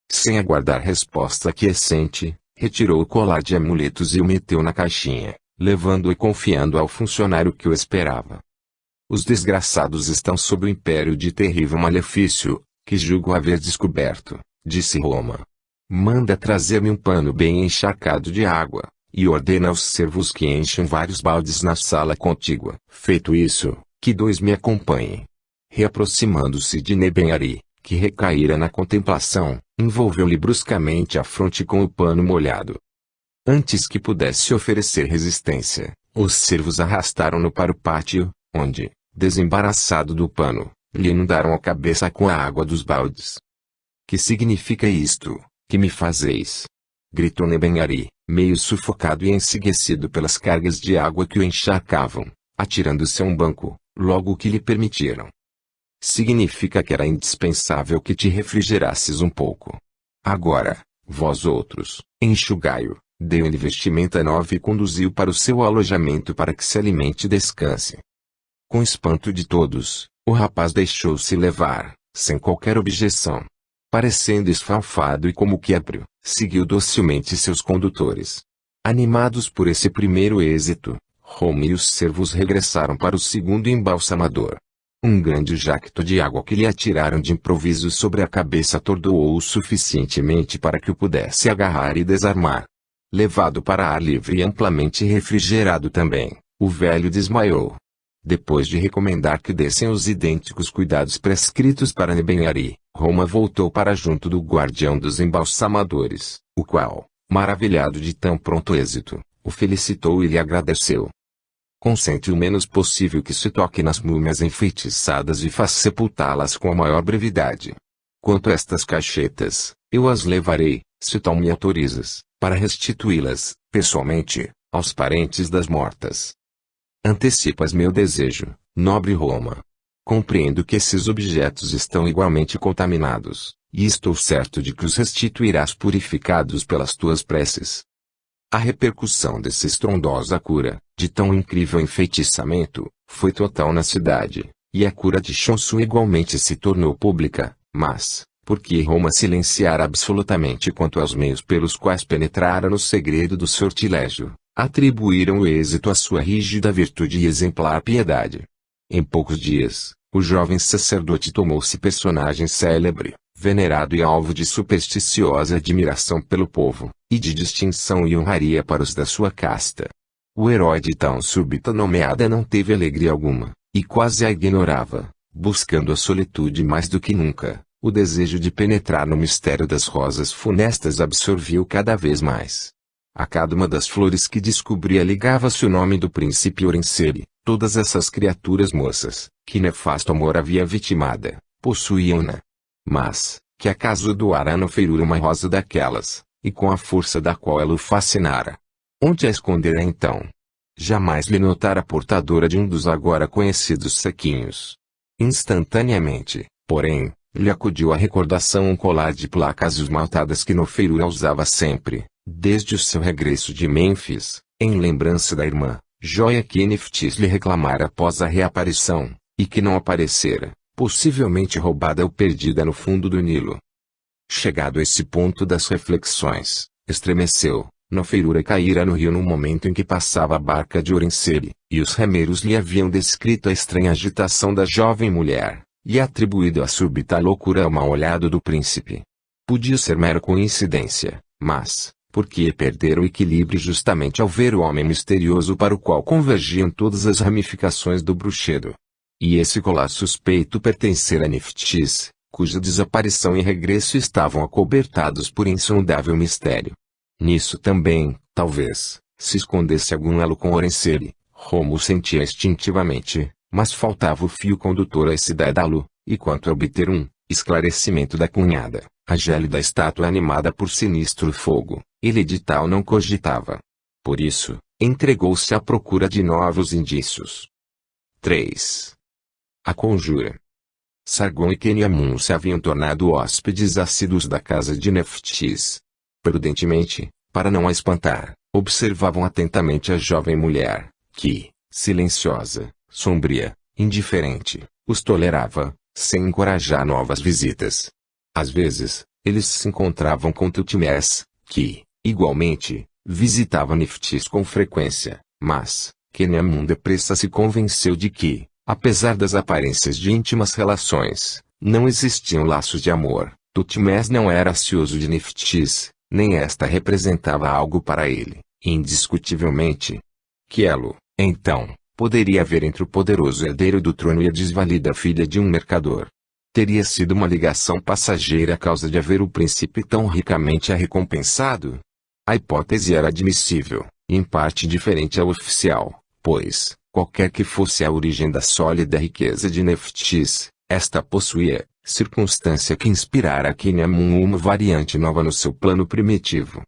[SPEAKER 1] Sem aguardar resposta aquiescente, retirou o colar de amuletos e o meteu na caixinha, levando e confiando ao funcionário que o esperava. Os desgraçados estão sob o império de terrível malefício, que julgo haver descoberto, disse Roma. Manda trazer-me um pano bem encharcado de água, e ordena aos servos que enchem vários baldes na sala contígua. Feito isso, que dois me acompanhem. Reaproximando-se de Nebenhari, que recaíra na contemplação, envolveu-lhe bruscamente a fronte com o pano molhado. Antes que pudesse oferecer resistência, os servos arrastaram-no para o pátio, onde, desembaraçado do pano, lhe inundaram a cabeça com a água dos baldes. Que significa isto, que me fazeis? Gritou Nebenhari, meio sufocado e enseguecido pelas cargas de água que o encharcavam, atirando-se a um banco, logo que lhe permitiram. Significa que era indispensável que te refrigerasses um pouco. Agora, vós outros, enxugai-o, deu-lhe vestimenta nova e conduziu para o seu alojamento para que se alimente e descanse. Com espanto de todos, o rapaz deixou-se levar, sem qualquer objeção. Parecendo esfalfado e como quiébrio, seguiu docilmente seus condutores. Animados por esse primeiro êxito, Roma e os servos regressaram para o segundo embalsamador. Um grande jacto de água que lhe atiraram de improviso sobre a cabeça atordoou-o suficientemente para que o pudesse agarrar e desarmar. Levado para ar livre e amplamente refrigerado também, o velho desmaiou. Depois de recomendar que dessem os idênticos cuidados prescritos para Nebenhari, Roma voltou para junto do guardião dos embalsamadores, o qual, maravilhado de tão pronto êxito, o felicitou e lhe agradeceu. Consente o menos possível que se toque nas múmias enfeitiçadas e faça sepultá-las com a maior brevidade. Quanto a estas caixetas, eu as levarei, se tal me autorizas, para restituí-las, pessoalmente, aos parentes das mortas. Antecipas meu desejo, nobre Roma. Compreendo que esses objetos estão igualmente contaminados, e estou certo de que os restituirás purificados pelas tuas preces. A repercussão dessa estrondosa cura, de tão incrível enfeitiçamento, foi total na cidade, e a cura de Chonsu igualmente se tornou pública, mas, porque Roma silenciara absolutamente quanto aos meios pelos quais penetrara no segredo do sortilégio, atribuíram o êxito à sua rígida virtude e exemplar piedade. Em poucos dias, o jovem sacerdote tornou-se personagem célebre, venerado e alvo de supersticiosa admiração pelo povo, e de distinção e honraria para os da sua casta. O herói de tão súbita nomeada não teve alegria alguma, e quase a ignorava, buscando a solitude mais do que nunca. O desejo de penetrar no mistério das rosas funestas absorveu cada vez mais. A cada uma das flores que descobria ligava-se o nome do príncipe Orencele. Todas essas criaturas moças, que nefasto amor havia vitimada, possuíam-na. Mas, que acaso doara no feirura uma rosa daquelas, e com a força da qual ela o fascinara? Onde a escondera então? Jamais lhe notara portadora de um dos agora conhecidos saquinhos. Instantaneamente, porém, lhe acudiu à recordação um colar de placas esmaltadas que no feirura usava sempre, desde o seu regresso de Mênfis, em lembrança da irmã, joia que Nephthys lhe reclamara após a reaparição, e que não aparecera, possivelmente roubada ou perdida no fundo do Nilo. Chegado a esse ponto das reflexões, estremeceu. No feirura caíra no rio no momento em que passava a barca de Orencele, e os remeiros lhe haviam descrito a estranha agitação da jovem mulher, e atribuído a súbita loucura ao mal-olhado do príncipe. Podia ser mera coincidência, mas, porque perdera o equilíbrio justamente ao ver o homem misterioso para o qual convergiam todas as ramificações do bruxedo. E esse colar suspeito pertencer a Nephthys, cuja desaparição e regresso estavam acobertados por insondável mistério. Nisso também, talvez, se escondesse algum elo com Orencele. Romo sentia instintivamente, mas faltava o fio condutor a esse Dédalo, e quanto a obter um esclarecimento da cunhada, a gélida estátua animada por sinistro fogo, ele de tal não cogitava. Por isso, entregou-se à procura de novos indícios. 3. A conjura. Sargon e Keniamun se haviam tornado hóspedes assíduos da casa de Nephthys. Prudentemente, para não a espantar, observavam atentamente a jovem mulher, que, silenciosa, sombria, indiferente, os tolerava, sem encorajar novas visitas. Às vezes, eles se encontravam com Tutmés, que, igualmente, visitava Nephthys com frequência, mas, Keniamun depressa se convenceu de que, apesar das aparências de íntimas relações, não existiam laços de amor. Tutmés não era cioso de Nephthys, nem esta representava algo para ele, indiscutivelmente. Que elo, então, poderia haver entre o poderoso herdeiro do trono e a desvalida filha de um mercador? Teria sido uma ligação passageira a causa de haver o príncipe tão ricamente a recompensado? A hipótese era admissível, em parte diferente ao oficial, pois, qualquer que fosse a origem da sólida riqueza de Nephthys, esta possuía, circunstância que inspirara a Keniamun uma variante nova no seu plano primitivo.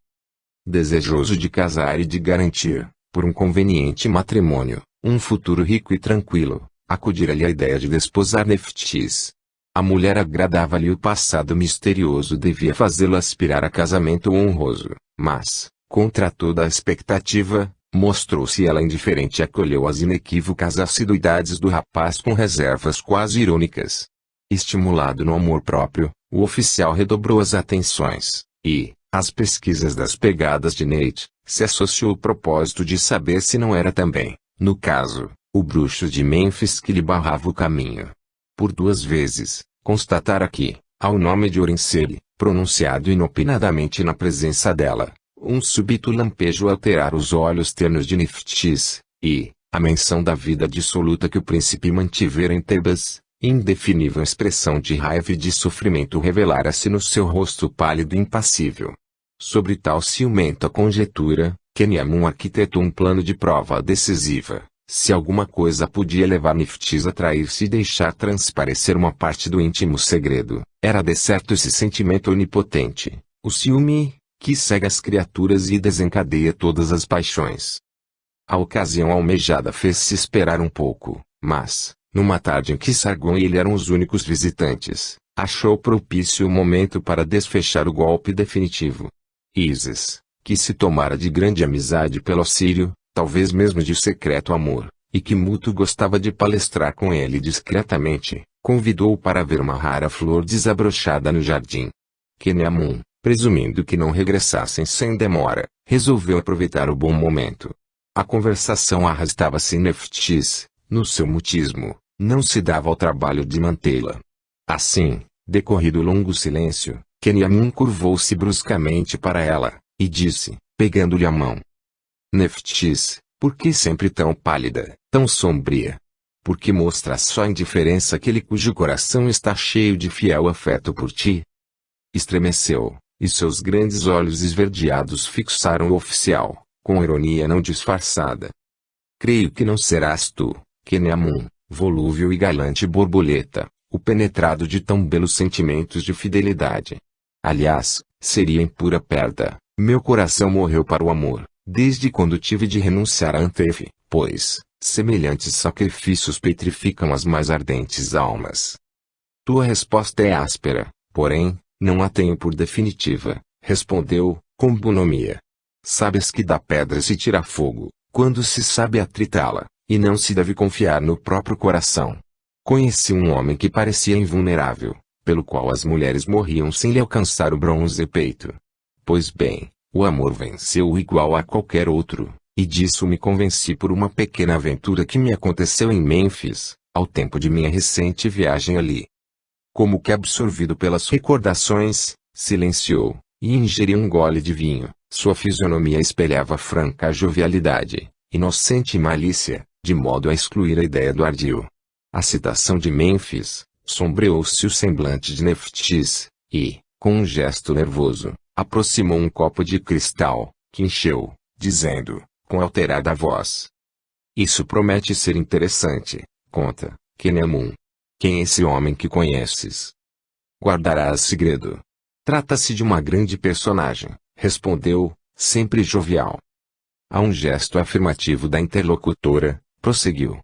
[SPEAKER 1] Desejoso de casar e de garantir, por um conveniente matrimônio, um futuro rico e tranquilo, acudira-lhe a ideia de desposar Nephthys. A mulher agradava-lhe o passado misterioso devia fazê-lo aspirar a casamento honroso, mas, contra toda a expectativa, mostrou-se ela indiferente e acolheu as inequívocas assiduidades do rapaz com reservas quase irônicas. Estimulado no amor próprio, o oficial redobrou as atenções, e, às pesquisas das pegadas de Nate, se associou o propósito de saber se não era também, no caso, o bruxo de Mênfis que lhe barrava o caminho. Por 2 vezes, constatara que, ao nome de Orencele, pronunciado inopinadamente na presença dela, um súbito lampejo alterara os olhos ternos de Nephthys, e, a menção da vida dissoluta que o príncipe mantivera em Tebas, indefinível expressão de raiva e de sofrimento revelara-se no seu rosto pálido e impassível. Sobre tal ciumenta conjetura, Keniamun arquitetou um plano de prova decisiva. Se alguma coisa podia levar Nephthys a trair-se e deixar transparecer uma parte do íntimo segredo, era de certo esse sentimento onipotente, o ciúme, que cega as criaturas e desencadeia todas as paixões. A ocasião almejada fez-se esperar um pouco, mas, numa tarde em que Sargon e ele eram os únicos visitantes, Achou propício o momento para desfechar o golpe definitivo. Ísis, que se tomara de grande amizade pelo Sírio, talvez mesmo de secreto amor, e que muito gostava de palestrar com ele discretamente, convidou-o para ver uma rara flor desabrochada no jardim. Queniamun, presumindo que não regressassem sem demora, resolveu aproveitar o bom momento. A conversação arrastava-se. Neftis, no seu mutismo, não se dava ao trabalho de mantê-la. Assim, decorrido o longo silêncio, Queniamun curvou-se bruscamente para ela, e disse, pegando-lhe a mão: Neftis, por que sempre tão pálida, tão sombria? Por que mostras só indiferença àquele cujo coração está cheio de fiel afeto por ti? Estremeceu, e seus grandes olhos esverdeados fixaram o oficial, com ironia não disfarçada. Creio que não serás tu, Queniamun, volúvel e galante borboleta, o penetrado de tão belos sentimentos de fidelidade. Aliás, seria em pura perda, meu coração morreu para o amor, desde quando tive de renunciar a Antef, pois, semelhantes sacrifícios petrificam as mais ardentes almas. Tua resposta é áspera, porém, não a tenho por definitiva, respondeu, com bonomia. Sabes que da pedra se tira fogo, quando se sabe atritá-la, e não se deve confiar no próprio coração. Conheci um homem que parecia invulnerável, pelo qual as mulheres morriam sem lhe alcançar o bronze peito. Pois bem, o amor venceu igual a qualquer outro, e disso me convenci por uma pequena aventura que me aconteceu em Mênfis, ao tempo de minha recente viagem ali. Como que absorvido pelas recordações, silenciou, e ingeriu um gole de vinho. Sua fisionomia espelhava franca jovialidade, inocente malícia, de modo a excluir a ideia do ardil. A citação de Mênfis, sombreou-se o semblante de Neftis, e, com um gesto nervoso, aproximou um copo de cristal, que encheu, dizendo, com alterada voz: Isso promete ser interessante, conta, Queniamun. Quem é esse homem que conheces? Guardarás segredo. Trata-se de uma grande personagem, respondeu, sempre jovial. A um gesto afirmativo da interlocutora, prosseguiu: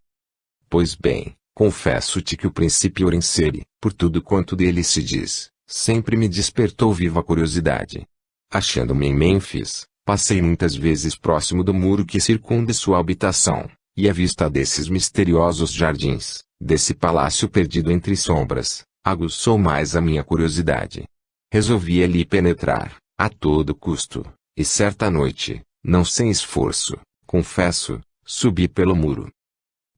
[SPEAKER 1] Pois bem, confesso-te que o princípio Orenseri, por tudo quanto dele se diz, sempre me despertou viva curiosidade. Achando-me em Mênfis, passei muitas vezes próximo do muro que circunda sua habitação, e a vista desses misteriosos jardins, desse palácio perdido entre sombras, aguçou mais a minha curiosidade. Resolvi ali penetrar, a todo custo, e certa noite, não sem esforço, confesso, subi pelo muro.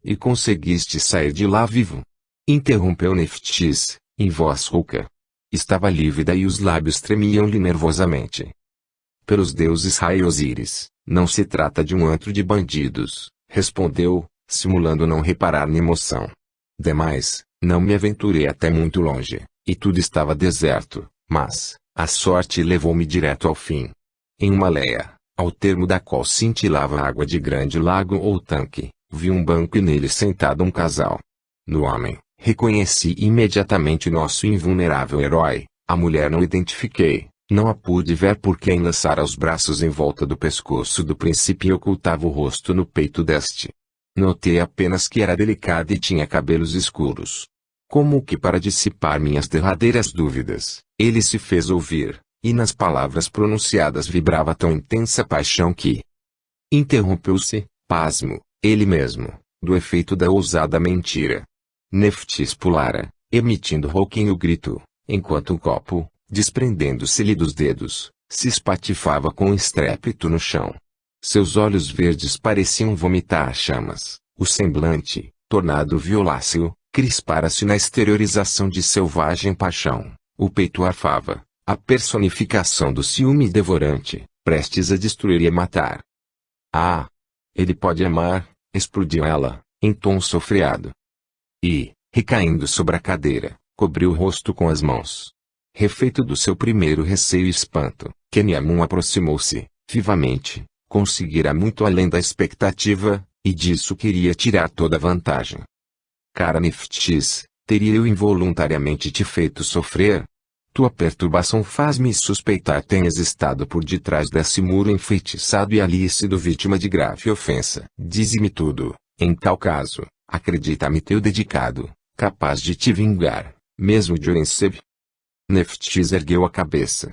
[SPEAKER 1] E conseguiste sair de lá vivo? Interrompeu Neftis, em voz rouca. Estava lívida e os lábios tremiam-lhe nervosamente. Pelos deuses Ra e Osíris, não se trata de um antro de bandidos, respondeu, simulando não reparar na emoção. Demais, não me aventurei até muito longe, e tudo estava deserto, mas, a sorte levou-me direto ao fim. Em uma leia, ao termo da qual cintilava água de grande lago ou tanque, vi um banco e nele sentado um casal. No homem, reconheci imediatamente nosso invulnerável herói. A mulher não identifiquei, não a pude ver porque enlaçara os braços em volta do pescoço do príncipe e ocultava o rosto no peito deste. Notei apenas que era delicada e tinha cabelos escuros. Como que para dissipar minhas derradeiras dúvidas, ele se fez ouvir, e nas palavras pronunciadas vibrava tão intensa paixão que interrompeu-se, pasmo, ele mesmo, do efeito da ousada mentira. Neftis pulara, emitindo rouquinho grito, enquanto o copo, desprendendo-se-lhe dos dedos, se espatifava com estrépito no chão. Seus olhos verdes pareciam vomitar chamas, o semblante, tornado violáceo, crispara-se na exteriorização de selvagem paixão, o peito arfava, a personificação do ciúme devorante, prestes a destruir e a matar. Ah! Ele pode amar, explodiu ela, em tom sofreado. E, recaindo sobre a cadeira, cobriu o rosto com as mãos. Refeito do seu primeiro receio e espanto, Queniamun aproximou-se, vivamente, conseguira muito além da expectativa, e disso queria tirar toda a vantagem. Cara Neftis, teria eu involuntariamente te feito sofrer? Tua perturbação faz-me suspeitar tenhas estado por detrás desse muro enfeitiçado e ali sido vítima de grave ofensa. Dize-me tudo, em tal caso, acredita-me teu dedicado, capaz de te vingar, Mesmo de Orenseb? Nephthys ergueu a cabeça.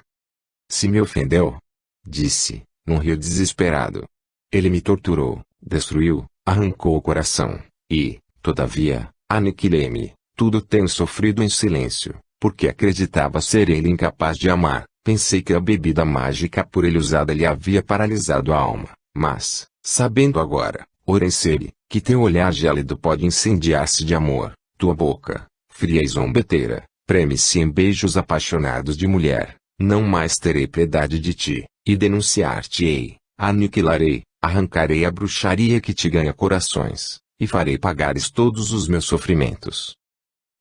[SPEAKER 1] Se me ofendeu, disse, num rio desesperado. Ele me torturou, destruiu, arrancou o coração, e, todavia, aniquilei-me. Tudo tenho sofrido em silêncio, porque acreditava ser ele incapaz de amar. Pensei que a bebida mágica por ele usada lhe havia paralisado a alma, mas, sabendo agora, Orenseb, que teu olhar gélido pode incendiar-se de amor, tua boca, fria e zombeteira, preme-se em beijos apaixonados de mulher, não mais terei piedade de ti, e denunciar-te-ei, aniquilarei, arrancarei a bruxaria que te ganha corações, e farei pagares todos os meus sofrimentos.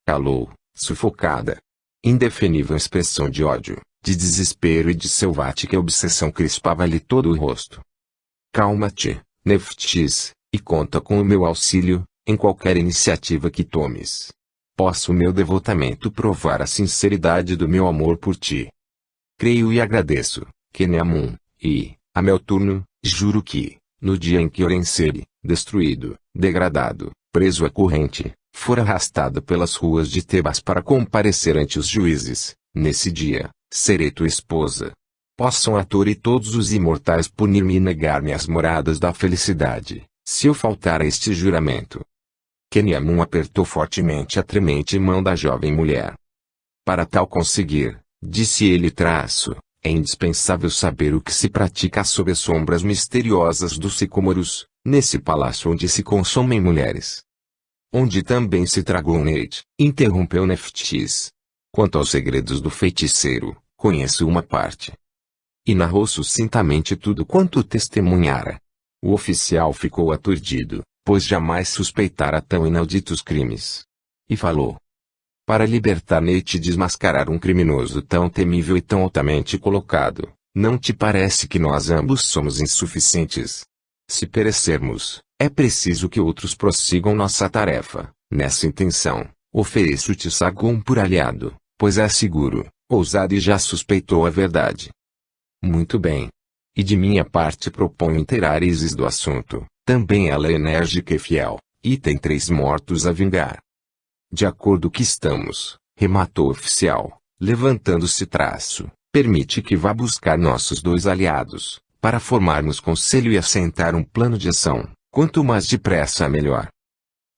[SPEAKER 1] Calou, sufocada. Indefinível expressão de ódio, de desespero e de selvática obsessão crispava-lhe todo o rosto. Calma-te, Nephthys, e conta com o meu auxílio, em qualquer iniciativa que tomes. Posso meu devotamento provar a sinceridade do meu amor por ti. Creio e agradeço, Kene-Amun, e, a meu turno, juro que, no dia em que Orenseb, destruído, degradado, preso à corrente, for arrastado pelas ruas de Tebas para comparecer ante os juízes, nesse dia, serei tua esposa. Possam Ator e todos os imortais punir-me e negar-me as moradas da felicidade, se eu faltar a este juramento. Kene-Amun apertou fortemente a tremente mão da jovem mulher. Para tal conseguir, disse ele é indispensável saber o que se pratica sob as sombras misteriosas dos sicômoros, nesse palácio onde se consomem mulheres. Onde também se Dragonete, interrompeu Nephthys. Quanto aos segredos do feiticeiro, conheço uma parte. E narrou sucintamente tudo quanto testemunhara. O oficial ficou aturdido, pois jamais suspeitara tão inauditos crimes. E falou. Para libertar Nate e desmascarar um criminoso tão temível e tão altamente colocado, não te parece que nós ambos somos insuficientes? Se perecermos, é preciso que outros prossigam nossa tarefa. Nessa intenção, ofereço-te Sargon por aliado, pois é seguro, ousado e já suspeitou a verdade. Muito bem. E de minha parte proponho inteirar Isis do assunto, também ela é enérgica e fiel, e tem 3 mortos a vingar. De acordo que estamos, rematou o oficial, levantando-se permite que vá buscar nossos 2 aliados, para formarmos conselho e assentar um plano de ação, quanto mais depressa melhor.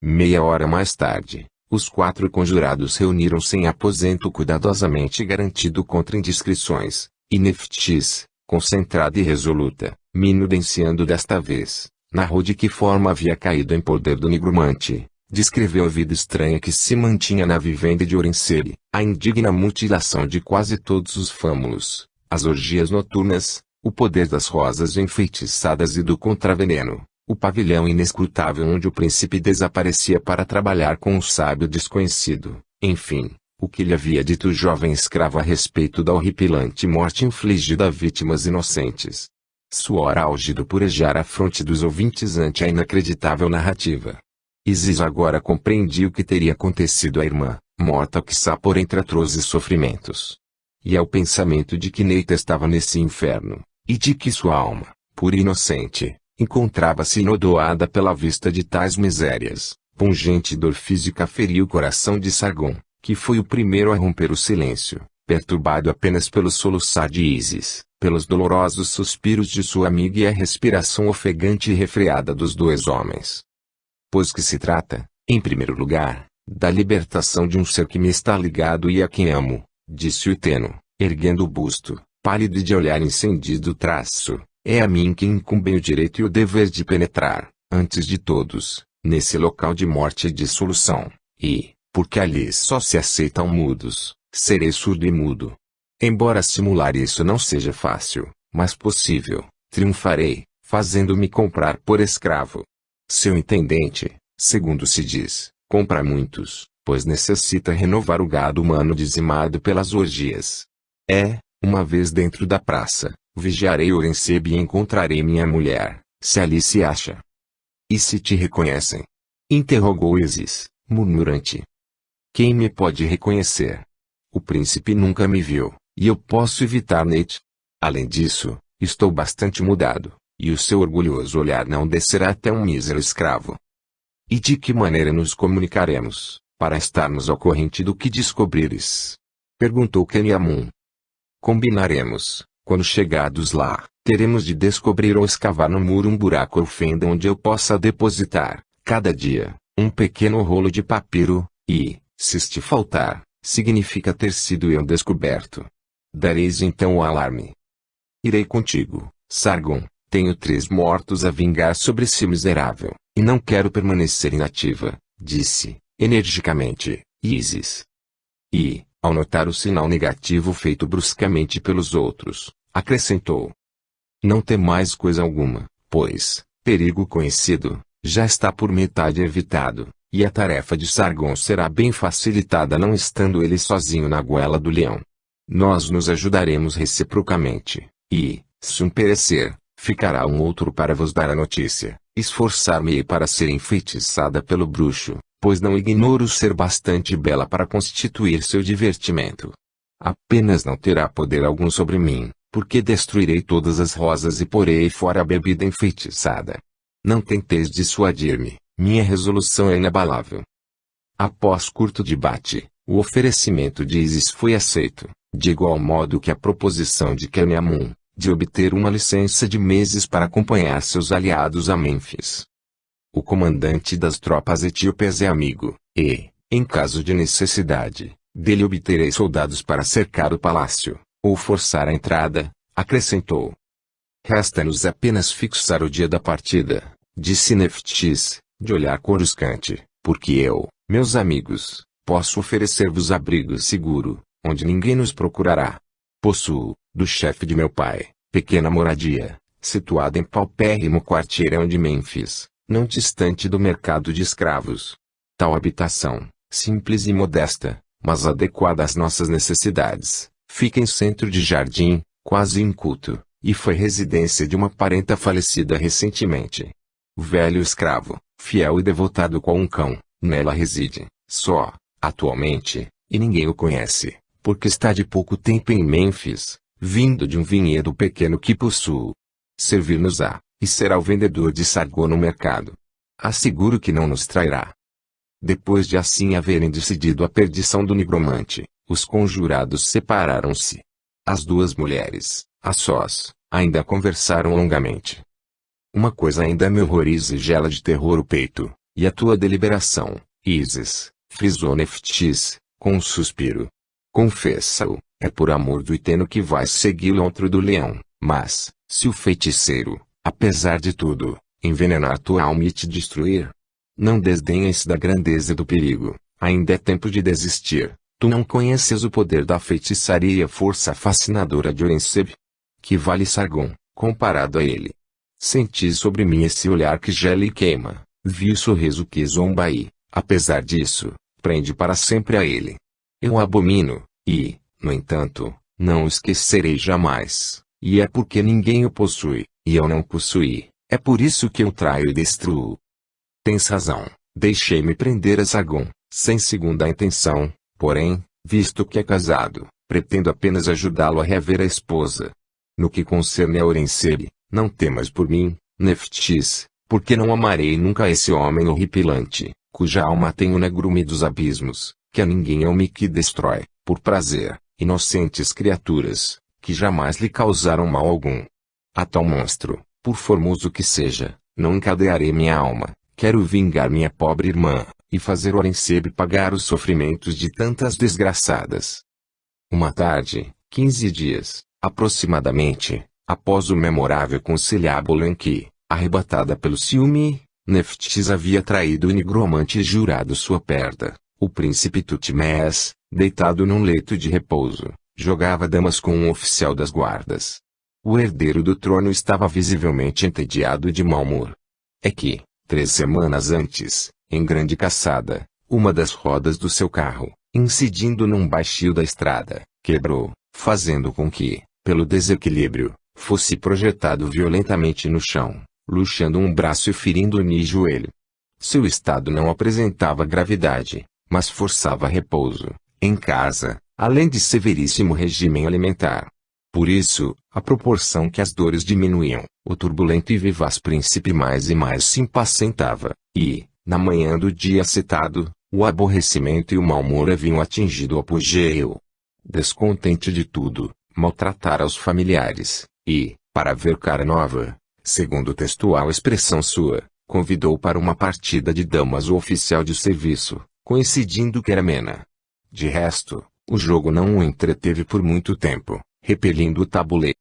[SPEAKER 1] Meia hora mais tarde, os 4 conjurados reuniram-se em aposento cuidadosamente garantido contra indiscrições, e Nephthys, concentrada e resoluta, minudenciando desta vez, narrou de que forma havia caído em poder do nigromante, descreveu a vida estranha que se mantinha na vivenda de Orenseb, a indigna mutilação de quase todos os fâmulos, as orgias noturnas, o poder das rosas enfeitiçadas e do contraveneno, o pavilhão inescrutável onde o príncipe desaparecia para trabalhar com um sábio desconhecido, enfim, o que lhe havia dito o jovem escravo a respeito da horripilante morte infligida a vítimas inocentes. Suor álgido purejara a fronte dos ouvintes ante a inacreditável narrativa. Isis agora compreendia o que teria acontecido à irmã, morta quiçá por entre atrozes sofrimentos. E ao pensamento de que Neita estava nesse inferno, e de que sua alma, pura e inocente, encontrava-se inodoada pela vista de tais misérias, pungente dor física feriu o coração de Sargon, que foi o primeiro a romper o silêncio, perturbado apenas pelo soluçar de Isis, pelos dolorosos suspiros de sua amiga e a respiração ofegante e refreada dos 2 homens. Pois que se trata, em primeiro lugar, da libertação de um ser que me está ligado e a quem amo, disse o Uteno, erguendo o busto, pálido e de olhar incendido é a mim que incumbem o direito e o dever de penetrar, antes de todos, nesse local de morte e dissolução, e, porque ali só se aceitam mudos, serei surdo e mudo. Embora simular isso não seja fácil, mas possível, triunfarei, fazendo-me comprar por escravo. Seu intendente, segundo se diz, compra muitos, pois necessita renovar o gado humano dizimado pelas orgias. Uma vez dentro da praça, vigiarei Orenseb e encontrarei minha mulher, se ali se acha. E se te reconhecem? Interrogou Isis, murmurante. Quem me pode reconhecer? O príncipe nunca me viu, e eu posso evitar Nate. Além disso, estou bastante mudado, e o seu orgulhoso olhar não descerá até um mísero escravo. E de que maneira nos comunicaremos? para estarmos ao corrente do que descobrires. Perguntou Kenyamun. Combinaremos. Quando chegados lá, teremos de descobrir ou escavar no muro um buraco ou fenda onde eu possa depositar, cada dia, um pequeno rolo de papiro, e, se este faltar, significa ter sido eu descoberto. Dareis então o alarme. Irei contigo, Sargon. Tenho 3 mortos a vingar sobre esse miserável, e não quero permanecer inativa, disse, energicamente, Isis. E, ao notar o sinal negativo feito bruscamente pelos outros, acrescentou. Não temais coisa alguma, pois, perigo conhecido, já está por metade evitado, e a tarefa de Sargon será bem facilitada não estando ele sozinho na goela do leão. Nós nos ajudaremos reciprocamente, e, se um perecer, ficará um outro para vos dar a notícia. Esforçar-me-ei para ser enfeitiçada pelo bruxo, pois não ignoro ser bastante bela para constituir seu divertimento. Apenas não terá poder algum sobre mim, porque destruirei todas as rosas e porei fora a bebida enfeitiçada. Não tenteis dissuadir-me, minha resolução é inabalável. Após curto debate, o oferecimento de Isis foi aceito, de igual modo que a proposição de Kenyamun, de obter uma licença de meses para acompanhar seus aliados a Mênfis. O comandante das tropas etíopes é amigo, e, em caso de necessidade, dele obterei soldados para cercar o palácio, ou forçar a entrada, acrescentou. Resta-nos apenas fixar o dia da partida, disse Neftis, de olhar coruscante, porque eu, meus amigos, posso oferecer-vos abrigo seguro, onde ninguém nos procurará. Possuo, do chefe de meu pai, pequena moradia, situada em paupérrimo quarteirão de Mênfis, não distante do mercado de escravos. Tal habitação, simples e modesta, mas adequada às nossas necessidades, fica em centro de jardim, quase inculto, e foi residência de uma parenta falecida recentemente. O velho escravo, fiel e devotado qual um cão, nela reside, só, atualmente, e ninguém o conhece, porque está de pouco tempo em Mênfis, vindo de um vinhedo pequeno que possuo. Servir-nos-á, e será o vendedor de Sargon no mercado. Asseguro que não nos trairá. Depois de assim haverem decidido a perdição do nigromante, os conjurados separaram-se. As 2 mulheres, a sós, ainda conversaram longamente. Uma coisa ainda me horroriza e gela de terror o peito, e a tua deliberação, Isis, frisou Neftis, com um suspiro. Confessa-o, é por amor do Iteno que vais segui-lo ao antro do leão, mas, se o feiticeiro, apesar de tudo, envenenar tua alma e te destruir, não desdenhes da grandeza do perigo, ainda é tempo de desistir. Tu não conheces o poder da feitiçaria e a força fascinadora de Orenseb? Que vale Sargon, comparado a ele? Senti sobre mim esse olhar que gela e queima, vi o sorriso que zomba e, apesar disso, prende para sempre a ele. Eu o abomino, e, no entanto, não o esquecerei jamais, e é porque ninguém o possui, e eu não possuí, é por isso que eu traio e destruo. Tens razão, deixei-me prender a Sargon, sem segunda intenção, porém, visto que é casado, pretendo apenas ajudá-lo a reaver a esposa. No que concerne a Orenseb, não temas por mim, Neftis, porque não amarei nunca esse homem horripilante, cuja alma tem o negrume dos abismos, que a ninguém ame que destrói, por prazer, inocentes criaturas, que jamais lhe causaram mal algum. A tal monstro, por formoso que seja, não encadearei minha alma, quero vingar minha pobre irmã, e fazer Orenseb pagar os sofrimentos de tantas desgraçadas. Uma tarde, 15 dias, aproximadamente, após o memorável conciliábulo em que, arrebatada pelo ciúme, Neftis havia traído o nigromante e jurado sua perda, o príncipe Tutmés, deitado num leito de repouso, jogava damas com um oficial das guardas. O herdeiro do trono estava visivelmente entediado e de mau humor. É que, 3 semanas antes, em grande caçada, uma das rodas do seu carro, incidindo num baixio da estrada, quebrou, fazendo com que, pelo desequilíbrio, fosse projetado violentamente no chão, luxando um braço e ferindo-lhe o joelho. Seu estado não apresentava gravidade, mas forçava repouso, em casa, além de severíssimo regime alimentar. Por isso, à proporção que as dores diminuíam, o turbulento e vivaz príncipe mais e mais se impacientava, e, na manhã do dia citado, O aborrecimento e o mau humor haviam atingido o apogeu. Descontente de tudo, maltratara os familiares, e, para ver cara nova, segundo textual expressão sua, convidou para uma partida de damas o oficial de serviço, coincidindo que era Mena. De resto, o jogo não o entreteve por muito tempo, repelindo o tabuleiro.